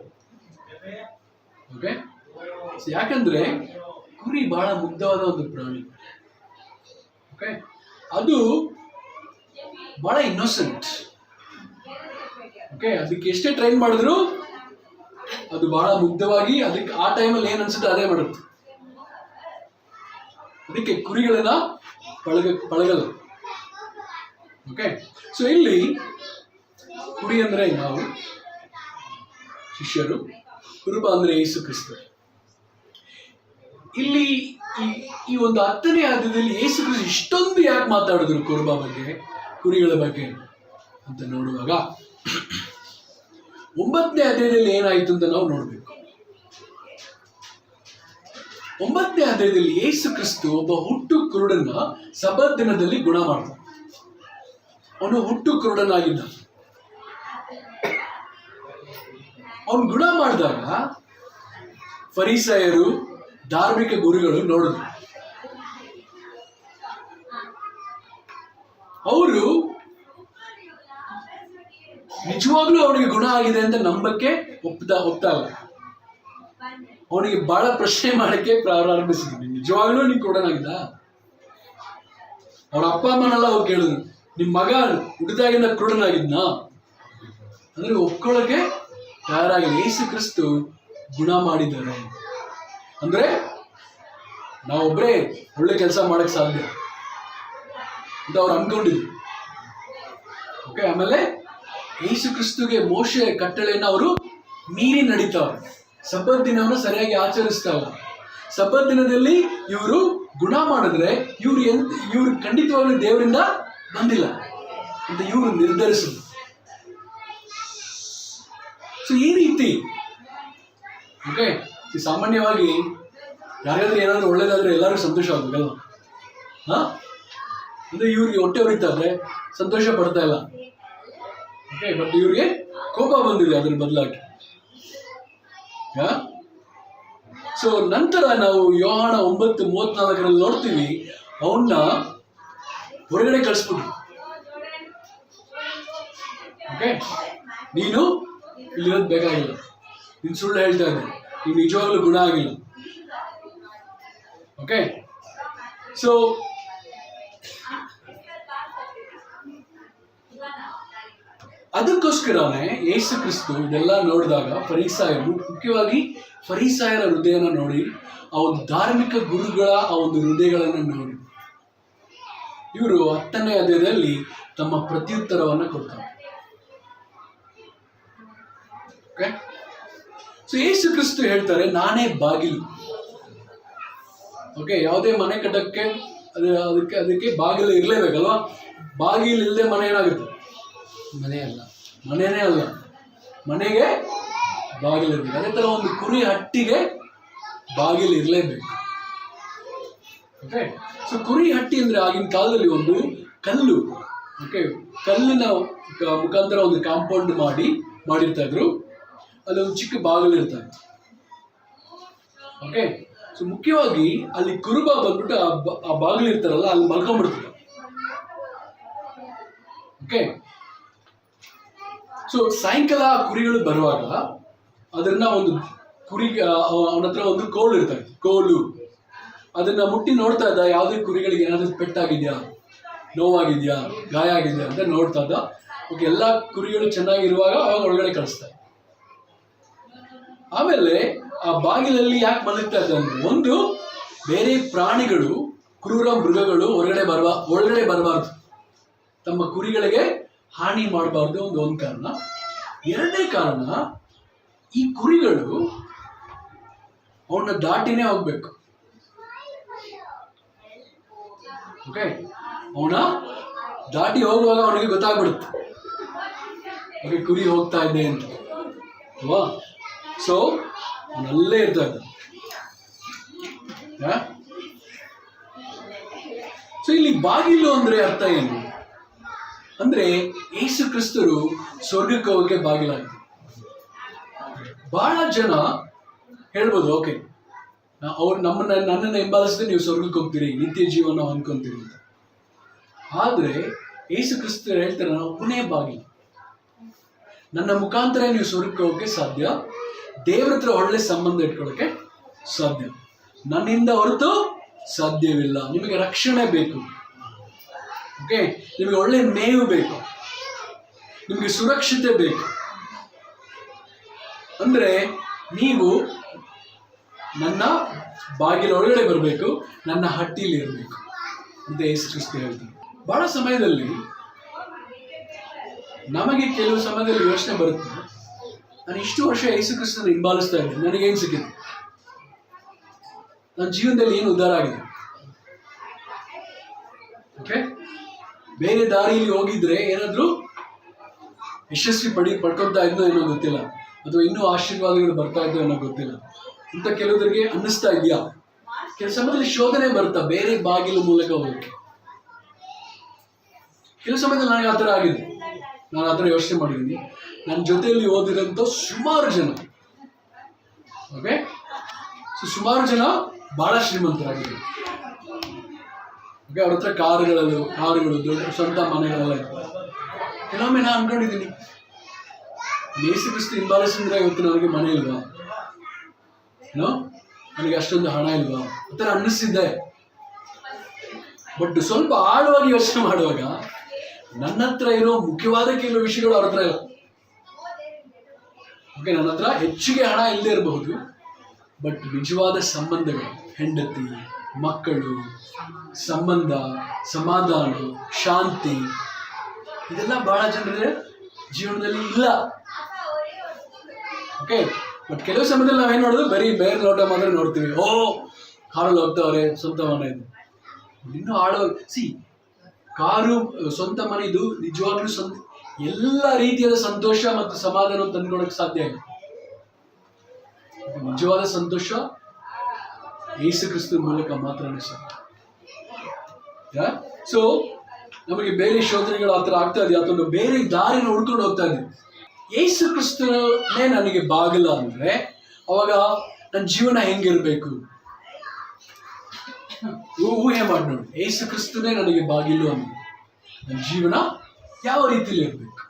ಯಾಕಂದ್ರೆ ಕುರಿ ಬಹಳ ಮುಗ್ಧವಾದ ಒಂದು ಪ್ರಾಣಿ. ಅದು ಬಹಳ ಇನ್ನೋಸೆಂಟ್. ಅದಕ್ಕೆ ಎಷ್ಟೇ ಟ್ರೈನ್ ಮಾಡಿದ್ರು ಅದು ಬಹಳ ಮುಗ್ಧವಾಗಿ ಅದಕ್ಕೆ ಆ ಟೈಮಲ್ಲಿ ಏನ್ ಅನ್ಸುತ್ತೆ ಅದೇ ಮಾಡುತ್ತೆ. ಅದಕ್ಕೆ ಕುರಿಗಳನ್ನ ಪಳಗಲ್ಲ. ಸೊ ಇಲ್ಲಿ ಕುರಿ ಅಂದ್ರೆ ನಾವು ಶಿಷ್ಯರು, ಕುರುಬ ಅಂದ್ರೆ ಯೇಸು ಕ್ರಿಸ್ತ. ಇಲ್ಲಿ ಈ ಒಂದು 10ನೇ ಅಧ್ಯಾಯದಲ್ಲಿ ಯೇಸು ಕ್ರಿಸ್ತ ಇಷ್ಟೊಂದು ಯಾಕೆ ಮಾತಾಡಿದ್ರು ಕುರುಬ ಬಗ್ಗೆ, ಕುರಿಗಳ ಬಗ್ಗೆ ಅಂತ ನೋಡುವಾಗ 9ನೇ ಅಧ್ಯಾಯದಲ್ಲಿ ಏನಾಯ್ತು ಅಂತ ನಾವು ನೋಡ್ಬೇಕು. 9ನೇ ಅಧ್ಯಾಯದಲ್ಲಿ ಯೇಸು ಕ್ರಿಸ್ತು ಒಬ್ಬ ಹುಟ್ಟು ಕುರುಡನ್ನ ಸಬ್ಬತ್ ದಿನದಲ್ಲಿ ಗುಣ ಮಾಡ್ತಾನೆ. ಅವನು ಹುಟ್ಟು ಕುರುಡನಾಗಿದ್ದ. ಅವನು ಗುಣ ಮಾಡಿದಾಗ ಫರಿಸಾಯರು, ಧಾರ್ಮಿಕ ಗುರುಗಳು ನೋಡಿದ್ರು. ಅವರು ನಿಜವಾಗ್ಲೂ ಅವನಿಗೆ ಗುಣ ಆಗಿದೆ ಅಂತ ನಂಬಕ್ಕೆ ಒಪ್ತಾ ಇಲ್ಲ. ಅವನಿಗೆ ಬಹಳ ಪ್ರಶ್ನೆ ಮಾಡಕ್ಕೆ ಪ್ರಾರಂಭಿಸಿದ್ವಿ. ನಿಜವಾಗ್ಲೂ ನೀನ್ ಕುರುಡನಾಗಿದ್ದ? ಅವ್ರ ಅಪ್ಪ ಅಮ್ಮನೆಲ್ಲ ಅವ್ರು ಕೇಳಿದ್ರು, ನಿಮ್ ಮಗ ಹುಟ್ಟಿದಾಗಿಂದ ಕುರುಡನಾಗಿದ್ನಾ ಅಂದ್ರೆ ಒಪ್ಕೊಳ್ಳೋಕೆ ತಯಾರಾಗಿಲ್ಲ. ಯೇಸು ಕ್ರಿಸ್ತು ಗುಣ ಮಾಡಿದ್ದಾರೆ ಅಂದ್ರೆ ನಾವೊಬ್ಬರೇ ಒಳ್ಳೆ ಕೆಲಸ ಮಾಡಕ್ ಸಾಧ್ಯ ಅಂತ ಅವ್ರು ಅನ್ಕೊಂಡಿದ್ರು. ಆಮೇಲೆ ಯೇಸು ಕ್ರಿಸ್ತುಗೆ ಮೋಶೆ ಕಟ್ಟಳೆಯನ್ನ ಅವರು ಮೀರಿ ನಡೀತಾವ್ರೆ. ಸಬ್ಬತ್ ದಿನವನ್ನು ಸರಿಯಾಗಿ ಆಚರಿಸ್ತಾ ಇಲ್ಲ. ಸಬ್ಬತ್ ದಿನದಲ್ಲಿ ಇವರು ಗುಣ ಮಾಡಿದ್ರೆ ಇವ್ರು ಖಂಡಿತವಾಗ್ಲೂ ದೇವರಿಂದ ಬಂದಿಲ್ಲ ಅಂತ ಇವರು ನಿರ್ಧರಿಸಿದ್ರು. ಸೊ ಈ ರೀತಿ ಸಾಮಾನ್ಯವಾಗಿ ಯಾರಾದ್ರೂ ಏನಾದ್ರೂ ಒಳ್ಳೇದಾದ್ರೆ ಎಲ್ಲರಿಗೂ ಸಂತೋಷ ಆಗ್ಬೇಕಲ್ಲ. ಅಂದ್ರೆ ಇವ್ರಿಗೆ ಹೊಟ್ಟೆ ಹೊರಿತಾ ಇದ್ರೆ ಸಂತೋಷ ಪಡ್ತಾ ಇಲ್ಲ. ಬಟ್ ಇವ್ರಿಗೆ ಕೋಪ ಬಂದಿದೆ ಅದ್ರ ಬದಲಾಗಿ. ಸೊ ನಂತರ ನಾವು ಯೋಹಾನ 9:34 ನೋಡ್ತೀವಿ, ಅವನ್ನ ಹೊರಗಡೆ ಕಳಿಸ್ಬಿಟ್ರು. ನೀನು ಇಲ್ಲಿರೋದು ಬೇಕಾಗಿಲ್ಲ, ನೀನು ಸುಳ್ಳು ಹೇಳ್ತಾ ಇದ್ದೆ, ನೀನು ನಿಜವಾಗ್ಲೂ ಗುಣ ಆಗಿಲ್ಲ. ಸೊ ಅದಕ್ಕೋಸ್ಕರನೇ ಯೇಸು ಕ್ರಿಸ್ತು ಇದೆಲ್ಲ ನೋಡಿದಾಗ ಫರಿಸಾಯರು, ಮುಖ್ಯವಾಗಿ ಫರಿಸಾಯರ ಹೃದಯನ ನೋಡಿ, ಆ ಒಂದು ಧಾರ್ಮಿಕ ಗುರುಗಳ ಆ ಒಂದು ಹೃದಯಗಳನ್ನು ನೋಡಿ ಇವರು 10ನೇ ಅಧ್ಯಾಯದಲ್ಲಿ ತಮ್ಮ ಪ್ರತ್ಯುತ್ತರವನ್ನ ಕೊಡ್ತಾರೆ. ಸೊ ಯೇಸು ಕ್ರಿಸ್ತು ಹೇಳ್ತಾರೆ, ನಾನೇ ಬಾಗಿಲು. ಯಾವುದೇ ಮನೆ ಕಟ್ಟಕ್ಕೆ ಅದಕ್ಕೆ ಬಾಗಿಲು ಇರ್ಲೇಬೇಕಲ್ವಾ? ಬಾಗಿಲು ಇಲ್ಲದೆ ಮನೆ ಏನಾಗುತ್ತೆ? ಮನೆನೇ ಅಲ್ಲ, ಮನೆಗೆ ಬಾಗಿಲಿರ್ಬೇಕು. ಅದೇ ತರ ಒಂದು ಕುರಿ ಹಟ್ಟಿಗೆ ಬಾಗಿಲು ಇರಲೇಬೇಕು. ಸೊ ಕುರಿ ಹಟ್ಟಿ ಅಂದ್ರೆ ಆಗಿನ ಕಾಲದಲ್ಲಿ ಒಂದು ಕಲ್ಲು, ಕಲ್ಲಿನ ಮುಖಾಂತರ ಒಂದು ಕಾಂಪೌಂಡ್ ಮಾಡಿರ್ತಾ ಇದ್ರು. ಅಲ್ಲಿ ಒಂದು ಚಿಕ್ಕ ಬಾಗಿಲು ಇರ್ತಾ ಇತ್ತು. ಸೊ ಮುಖ್ಯವಾಗಿ ಅಲ್ಲಿ ಕುರುಬ ಬಂದ್ಬಿಟ್ಟು ಆ ಬಾಗಿಲು ಇರ್ತಾರಲ್ಲ, ಅಲ್ಲಿ ಮಲ್ಕೊಂಡ್ಬಿಡ್ತಾರೆ. ಸೊ ಸಾಯಂಕಾಲ ಕುರಿಗಳು ಬರುವಾಗ ಅದನ್ನ ಒಂದು ಕುರಿಗೆ ಅವನ ಹತ್ರ ಒಂದು ಕೋಲು ಇರ್ತದೆ, ಕೋಲು. ಅದನ್ನ ಮುಟ್ಟಿ ನೋಡ್ತಾ ಇದ್ದ, ಯಾವುದೇ ಕುರಿಗಳಿಗೆ ಏನಾದ್ರೂ ಪೆಟ್ಟಾಗಿದ್ಯಾ, ನೋವಾಗಿದ್ಯಾ, ಗಾಯ ಆಗಿದ್ಯಾ ಅಂತ ನೋಡ್ತಾ ಇದ್ದ. ಎಲ್ಲಾ ಕುರಿಗಳು ಚೆನ್ನಾಗಿರುವಾಗ ಅವಾಗ ಒಳಗಡೆ ಕಳಿಸ್ತಾರೆ. ಆಮೇಲೆ ಆ ಆ ಬಾಗಿಲಲ್ಲಿ ಯಾಕೆ ಮಲಗ್ತಾ ಇದ್ದ ಅಂದ್ರೆ, ಒಂದು ಬೇರೆ ಪ್ರಾಣಿಗಳು, ಕ್ರೂರ ಮೃಗಗಳು ಒಳಗಡೆ ಬರಬಾರ್ದು, ತಮ್ಮ ಕುರಿಗಳಿಗೆ ಹಾನಿ ಮಾಡಬಾರ್ದು, ಒಂದು ಕಾರಣ. ಎರಡನೇ ಕಾರಣ, ಈ ಕುರಿಗಳು ಅವನ್ನ ದಾಟಿನೇ ಹೋಗ್ಬೇಕು. ಓಕೆ, ಅವನ ದಾಟಿ ಹೋಗುವಾಗ ಅವನಿಗೆ ಗೊತ್ತಾಗ್ಬಿಡುತ್ತೆ, ಓಕೆ ಕುರಿ ಹೋಗ್ತಾ ಇದೆ ಅಂತ ಅಲ್ವಾ. ಸೊ ಅವನಲ್ಲೇ ಇರ್ತಾ ಇದ್ದ. ಸೊ ಇಲ್ಲಿ ಬಾಗಿಲು ಅಂದ್ರೆ ಅರ್ಥ ಏನು ಅಂದ್ರೆ, ಯೇಸು ಕ್ರಿಸ್ತರು ಸ್ವರ್ಗಕ್ಕೆ ಹೋಗಕ್ಕೆ ಬಾಗಿಲಾಗಿದೆ. ಬಹಳ ಜನ ಹೇಳ್ಬೋದು, ಓಕೆ ಅವ್ರು ನನ್ನನ್ನು ಹಿಂಬಾಲಿಸಿದ್ರೆ ನೀವು ಸ್ವರ್ಗಕ್ಕೆ ಹೋಗ್ತೀರಿ, ನಿತ್ಯ ಜೀವನ ಅನ್ಕೊಂತೀರಿ ಅಂತ. ಆದ್ರೆ ಯೇಸು ಕ್ರಿಸ್ತರು ಹೇಳ್ತಾರೆ, ನಾನು ಒಬ್ಬನೇ ಬಾಗಿಲು, ನನ್ನ ಮುಖಾಂತರ ನೀವು ಸ್ವರ್ಗಕ್ಕೆ ಹೋಗಕ್ಕೆ ಸಾಧ್ಯ, ದೇವ್ರ ಹತ್ರ ಒಳ್ಳೆ ಸಂಬಂಧ ಇಟ್ಕೊಳ್ಳೋಕೆ ಸಾಧ್ಯ, ನನ್ನಿಂದ ಹೊರತು ಸಾಧ್ಯವಿಲ್ಲ. ನಿಮಗೆ ರಕ್ಷಣೆ ಬೇಕು, ಓಕೆ, ನಿಮಗೆ ಒಳ್ಳೆ ಮೇವು ಬೇಕು, ನಿಮಗೆ ಸುರಕ್ಷತೆ ಬೇಕು ಅಂದ್ರೆ ನೀವು ನನ್ನ ಬಾಗಿಲ ಒಳಗಡೆ ಬರಬೇಕು, ನನ್ನ ಹಟ್ಟಿಲಿ ಇರಬೇಕು ಅಂತ ಯೇಸು ಕ್ರಿಸ್ತ ಹೇಳ್ತಾರೆ. ಬಹಳ ಸಮಯದಲ್ಲಿ ನಮಗೆ ಕೆಲವು ಸಮಯದಲ್ಲಿ ಯೋಚನೆ ಬರುತ್ತೆ, ನಾನು ಇಷ್ಟು ವರ್ಷ ಯೇಸು ಕ್ರಿಸ್ತನ ಹಿಂಬಾಲಿಸ್ತಾ ಇದ್ದೀನಿ, ನನಗೇನು ಸಿಕ್ಕಿದೆ, ನನ್ನ ಜೀವನದಲ್ಲಿ ಏನು ಉದ್ಧಾರ ಆಗಿದೆ? ಓಕೆ, ಬೇರೆ ದಾರಿಯಲ್ಲಿ ಹೋಗಿದ್ರೆ ಏನಾದರೂ ಯಶಸ್ವಿ ಪಡ್ಕೊತಾ ಇದ್ನೋ ಏನೋ ಗೊತ್ತಿಲ್ಲ, ಅಥವಾ ಇನ್ನೂ ಆಶೀರ್ವಾದಗಳು ಬರ್ತಾ ಇದ್ದೋ ಏನೋ ಗೊತ್ತಿಲ್ಲ ಅಂತ ಕೆಲವರಿಗೆ ಅನ್ನಿಸ್ತಾ ಇದೆಯಾ? ಕೆಲವು ಸಮಯದಲ್ಲಿ ಶೋಧನೆ ಬರ್ತಾ ಬೇರೆ ಬಾಗಿಲು ಮೂಲಕ ಹೋಗಕ್ಕೆ. ಕೆಲವು ಸಮಯದಲ್ಲಿ ನನಗೆ ಆ ಥರ ಆಗಿದೆ, ನಾನು ಆ ಥರ ಯೋಚನೆ ಮಾಡಿದ್ದೀನಿ. ನನ್ನ ಜೊತೆಯಲ್ಲಿ ಓದಿರೋಂಥ ಸುಮಾರು ಜನ, ಓಕೆ, ಸೊ ಸುಮಾರು ಜನ ಬಹಳ ಶ್ರೀಮಂತರಾಗಿದ್ದಾರೆ. ಓಕೆ, ಅವ್ರ ಹತ್ರ ಕಾರುಗಳು ದೊಡ್ಡ ಸ್ವಂತ ಮನೆಗಳೆಲ್ಲ ಇರ್ತವೆ. ಕೆಲವೊಮ್ಮೆ ನಾನು ಅನ್ಕೊಂಡಿದ್ದೀನಿ, ಯೇಸು ಕ್ರಿಸ್ತ ಹಿಂಬಾಲಿಸಿದ್ರೆ ಇವತ್ತು ನನಗೆ ಮನೆ ಇಲ್ವಾ, ಏನೋ ನನಗೆ ಅಷ್ಟೊಂದು ಹಣ ಇಲ್ವಾ, ಆ ಥರ ಅನ್ನಿಸ್ತಿದ್ದೆ. ಬಟ್ ಸ್ವಲ್ಪ ಆಳವಾಗಿ ಯೋಚನೆ ಮಾಡುವಾಗ ನನ್ನ ಹತ್ರ ಇರೋ ಮುಖ್ಯವಾದ ಕೆಲವು ವಿಷಯಗಳು ಅವ್ರ ಹತ್ರ ಇಲ್ಲ. ಓಕೆ, ನನ್ನ ಹತ್ರ ಹೆಚ್ಚಿಗೆ ಹಣ ಇಲ್ಲದೆ ಇರಬಹುದು, ಬಟ್ ನಿಜವಾದ ಸಂಬಂಧಗಳು, ಹೆಂಡತಿ, ಮಕ್ಕಳು, ಸಂಬಂಧ, ಸಮಾಧಾನ, ಶಾಂತಿ, ಇದೆಲ್ಲ ಬಹಳ ಜನರ ಜೀವನದಲ್ಲಿ ಇಲ್ಲ. ಓಕೆ, ಬಟ್ ಕೆಲವು ಸಮಯದಲ್ಲಿ ನಾವೇನು ನೋಡೋದು, ಬರೀ ಬೇರೆ ನೋಟ ಮಾತ್ರ ನೋಡ್ತೀವಿ. ಓ, ಕಾರಲ್ಲಿ ಹೋಗ್ತಾವ್ರೆ, ಸ್ವಂತ ಮನೆ ಇದು. ಇನ್ನೂ ಕಾರು, ಸ್ವಂತ ಮನೆ, ಇದು ನಿಜವಾಗ್ಲೂ ಎಲ್ಲ ರೀತಿಯಾದ ಸಂತೋಷ ಮತ್ತು ಸಮಾಧಾನ ತಂದುಕೊಡಕ್ಕೆ ಸಾಧ್ಯ ಇಲ್ಲ. ನಿಜವಾದ ಸಂತೋಷ ಯೇಸು ಕ್ರಿಸ್ತನ ಮೂಲಕ ಮಾತ್ರನೇ ಸಾಧ್ಯ. ಸೊ ನಮಗೆ ಬೇರೆ ಶೋಧನೆಗಳು ಆ ಥರ ಆಗ್ತಾ ಇದೆ, ಅಥವಾ ಬೇರೆ ದಾರಿನ ಹುಡ್ಕೊಂಡು ಹೋಗ್ತಾ ಇದ್ದೀವಿ. ಯೇಸು ಕ್ರಿಸ್ತನೇ ನನಗೆ ಬಾಗಿಲ ಅಂದ್ರೆ ಅವಾಗ ನನ್ನ ಜೀವನ ಹೆಂಗಿರ್ಬೇಕು? ಊಹೆ ಮಾಡಿ ನೋಡಿ, ಯೇಸು ಕ್ರಿಸ್ತನೇ ನನಗೆ ಬಾಗಿಲು ಅಂದ್ರೆ ನನ್ನ ಜೀವನ ಯಾವ ರೀತಿಯಲ್ಲಿ ಇರಬೇಕು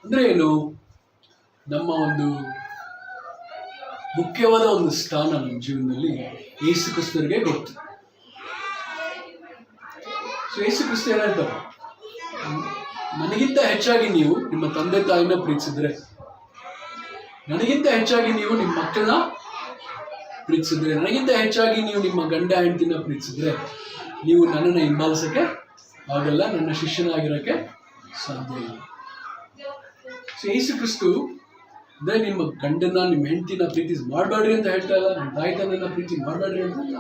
ಅಂದ್ರೆ ಏನು? ನಮ್ಮ ಒಂದು ಮುಖ್ಯವಾದ ಒಂದು ಸ್ಥಾನ ನಮ್ಮ ಜೀವನದಲ್ಲಿ ಯೇಸು ಕ್ರಿಸ್ತರಿಗೆ ಗೊತ್ತು. ಸೊ ಯೇಸು ಕ್ರಿಸ್ತ ಹೇಳ್ತಾರೆ, ನನಗಿಂತ ಹೆಚ್ಚಾಗಿ ನೀವು ನಿಮ್ಮ ತಂದೆ ತಾಯಿನ ಪ್ರೀತಿಸಿದ್ರೆ, ನನಗಿಂತ ಹೆಚ್ಚಾಗಿ ನೀವು ನಿಮ್ಮ ಮಕ್ಕಳನ್ನ ಪ್ರೀತಿಸಿದ್ರೆ, ನನಗಿಂತ ಹೆಚ್ಚಾಗಿ ನೀವು ನಿಮ್ಮ ಗಂಡ ಹೆಂಡತಿನ ಪ್ರೀತಿಸಿದ್ರೆ, ನೀವು ನನ್ನನ್ನು ಹಿಂಬಾಲಿಸಕ್ಕೆ ಆಗಲ್ಲ, ನನ್ನ ಶಿಷ್ಯನಾಗಿರೋಕ್ಕೆ ಸಾಧ್ಯ ಇಲ್ಲ. ಸೊ ಯೇಸು ಕ್ರಿಸ್ತು ಅಂದ್ರೆ ನಿಮ್ಮ ಗಂಡನ, ನಿಮ್ಮ ಹೆಂಡತಿನ ಪ್ರೀತಿ ಮಾಡಬೇಡ್ರಿ ಅಂತ ಹೇಳ್ತಾ ಇಲ್ಲ, ನಿಮ್ಮ ತಾಯಿ ತಂದೆನ ಪ್ರೀತಿ ಮಾಡಬೇಡ್ರಿ ಅಂತ ಇಲ್ಲ,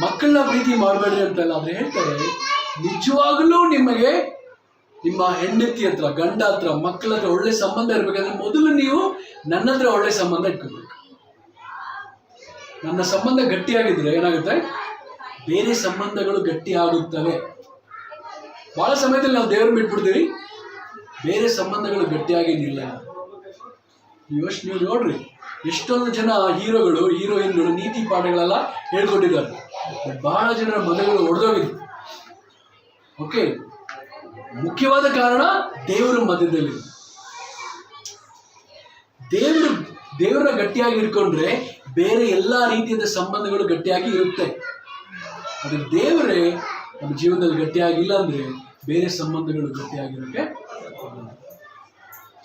ಮಕ್ಕಳನ್ನ ಪ್ರೀತಿ ಮಾಡಬೇಡ್ರಿ ಅಂತ ಇಲ್ಲ. ಆದ್ರೆ ಹೇಳ್ತಾರೆ, ನಿಜವಾಗಲೂ ನಿಮಗೆ ನಿಮ್ಮ ಹೆಂಡತಿ ಹತ್ರ, ಗಂಡ ಹತ್ರ, ಮಕ್ಕಳ ಹತ್ರ ಒಳ್ಳೆ ಸಂಬಂಧ ಇರ್ಬೇಕಂದ್ರೆ ಮೊದಲು ನೀವು ನನ್ನ ಹತ್ರ ಒಳ್ಳೆ ಸಂಬಂಧ ಇಟ್ಕೋಬೇಕು. ನನ್ನ ಸಂಬಂಧ ಗಟ್ಟಿಯಾಗಿದ್ರೆ ಏನಾಗುತ್ತೆ? ಬೇರೆ ಸಂಬಂಧಗಳು ಗಟ್ಟಿ ಆಗುತ್ತವೆ. ಬಹಳ ಸಮಯದಲ್ಲಿ ನಾವು ದೇವ್ರನ್ನ ಬಿಟ್ಬಿಡ್ತೀವಿ, ಬೇರೆ ಸಂಬಂಧಗಳು ಗಟ್ಟಿಯಾಗಿ ನಿಲ್ಲ. ನೀವು ನೋಡ್ರಿ, ಎಷ್ಟೊಂದು ಜನ ಹೀರೋಗಳು, ಹೀರೋಯಿನ್ಗಳು ನೀತಿ ಪಾಠಗಳೆಲ್ಲ ಹೇಳ್ಕೊಟ್ಟಿದ್ದಾರೆ, ಬಟ್ ಬಹಳ ಜನರ ಮನೆಗಳು ಒಡೆದೋಗಿದೆ. ಓಕೆ, ಮುಖ್ಯವಾದ ಕಾರಣ ದೇವರ ಮಧ್ಯದಲ್ಲಿ. ದೇವರ ಗಟ್ಟಿಯಾಗಿ ಇಟ್ಕೊಂಡ್ರೆ ಬೇರೆ ಎಲ್ಲಾ ರೀತಿಯಾದ ಸಂಬಂಧಗಳು ಗಟ್ಟಿಯಾಗಿ ಇರುತ್ತೆ. ಅದು ದೇವರೇ ನಮ್ಮ ಜೀವನದಲ್ಲಿ ಗಟ್ಟಿಯಾಗಿಲ್ಲ ಅಂದ್ರೆ ಬೇರೆ ಸಂಬಂಧಗಳು ಗಟ್ಟಿಯಾಗಿರೋಕ್ಕೆ.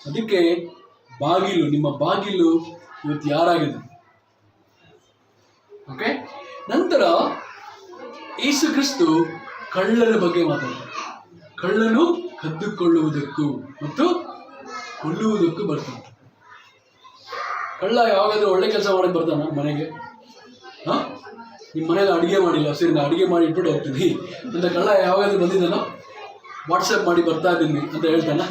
ಅದಕ್ಕೆ ಬಾಗಿಲು, ನಿಮ್ಮ ಬಾಗಿಲು ಇವತ್ತು ಯಾರಾಗಿದ್ದಾರೆ. ಓಕೆ, ನಂತರ ಯೇಸು ಕ್ರಿಸ್ತು ಕಳ್ಳನ ಬಗ್ಗೆ ಮಾತಾಡ್ತಾರೆ. ಕಳ್ಳನು ಕದ್ದುಕೊಳ್ಳುವುದಕ್ಕೂ ಮತ್ತು ಕೊಲ್ಲುವುದಕ್ಕೂ ಬರ್ತಾನೆ. ಕಳ್ಳ ಯಾವಾಗಾದ್ರೂ ಒಳ್ಳೆ ಕೆಲಸ ಮಾಡಕ್ಕೆ ಬರ್ತಾನ ಮನೆಗೆ? ನಿಮ್ಮ ಮನೇಲಿ ಅಡುಗೆ ಮಾಡಿಲ್ಲ, ಸರಿ ನಾನು ಅಡುಗೆ ಮಾಡಿ ಇಟ್ಬಿಟ್ಟು ಹೋಗ್ತೀನಿ ಅಂತ ಕಳ್ಳ ಯಾವಾಗಾದ್ರೂ ಬಂದಿದ್ದಾನ? ವಾಟ್ಸಪ್ ಮಾಡಿ ಬರ್ತಾ ಇದ್ದೀನಿ ಅಂತ ಹೇಳ್ತಾನ?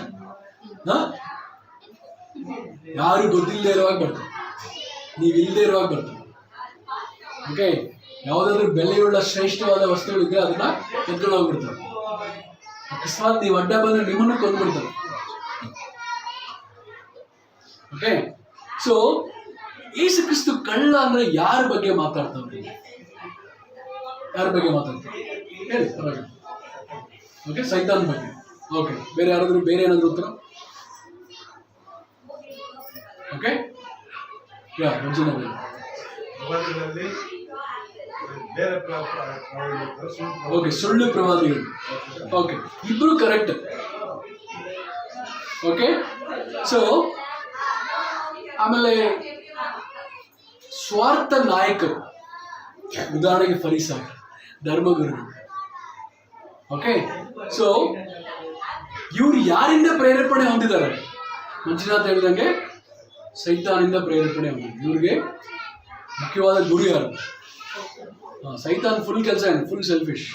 ಯಾರು ಗೊತ್ತಿಲ್ಲದೆ ಇರುವಾಗ ಬರ್ತಾನೆ, ನೀವು ಇಲ್ಲದೆ ಇರುವಾಗ ಬರ್ತಾನೆ. ಓಕೆ, ಯಾವುದಾದ್ರೂ ಬೆಲೆಯುಳ್ಳ ಶ್ರೇಷ್ಠವಾದ ವಸ್ತುಗಳಿದ್ರೆ ಅದನ್ನ ಎತ್ಕೊಂಡು ಹೋಗ್ಬಿಡ್ತಾರೆ. ಅಕಸ್ಮಾತ್ ನೀವು ಅಡ್ಡ ಬಂದ್ರೆ ನಿಮ್ಮನ್ನು ಕೊಂದ್ಬಿಡ್ತಾರೆ. ಓಕೆ, ಸೊ ಯೇಸು ಕ್ರಿಸ್ತು ಕಳ್ಳ ಅಂದ್ರೆ ಯಾರ ಬಗ್ಗೆ ಮಾತಾಡ್ತಾರೆ? ಯಾರ ಬಗ್ಗೆ ಮಾತಾಡ್ತಾರೆ ಹೇಳಿ? ಓಕೆ, ಸೈತಾನ್ ಬಗ್ಗೆ. ಓಕೆ, ಬೇರೆ ಯಾರಾದ್ರೂ ಬೇರೆ ಏನಾದ್ರು ಉತ್ತರ? ಓಕೆ, ಯಾ ಮಂಜುನಾ ಓಕೆ, ಸುಳ್ಳು ಪ್ರವಾದಿಗಳು. ಓಕೆ, ಇಬ್ರು ಕರೆಕ್ಟ್. ಓಕೆ, ಸೊ ಆಮೇಲೆ ಸ್ವಾರ್ಥ ನಾಯಕರು, ಉದಾಹರಣೆಗೆ ಫರಿಸಾಯ, ಧರ್ಮಗುರುಗಳು. ಓಕೆ, ಸೊ ಇವ್ರು ಯಾರಿಂದ ಪ್ರೇರೇಪಣೆ ಹೊಂದಿದ್ದಾರೆ? ಮಂಜುನಾಥ್ ಹೇಳಿದಂಗೆ ಸೈತಾನಿಂದ ಪ್ರೇರೇಪಣೆ ಹೊಂದಿದ್ರು. ಇವ್ರಿಗೆ ಮುಖ್ಯವಾದ ಗುರು ಯಾರು? ಸೈತಾನ್ ಫುಲ್ ಕೆಲಸ ಏನು? ಫುಲ್ ಸೆಲ್ಫಿಶ್,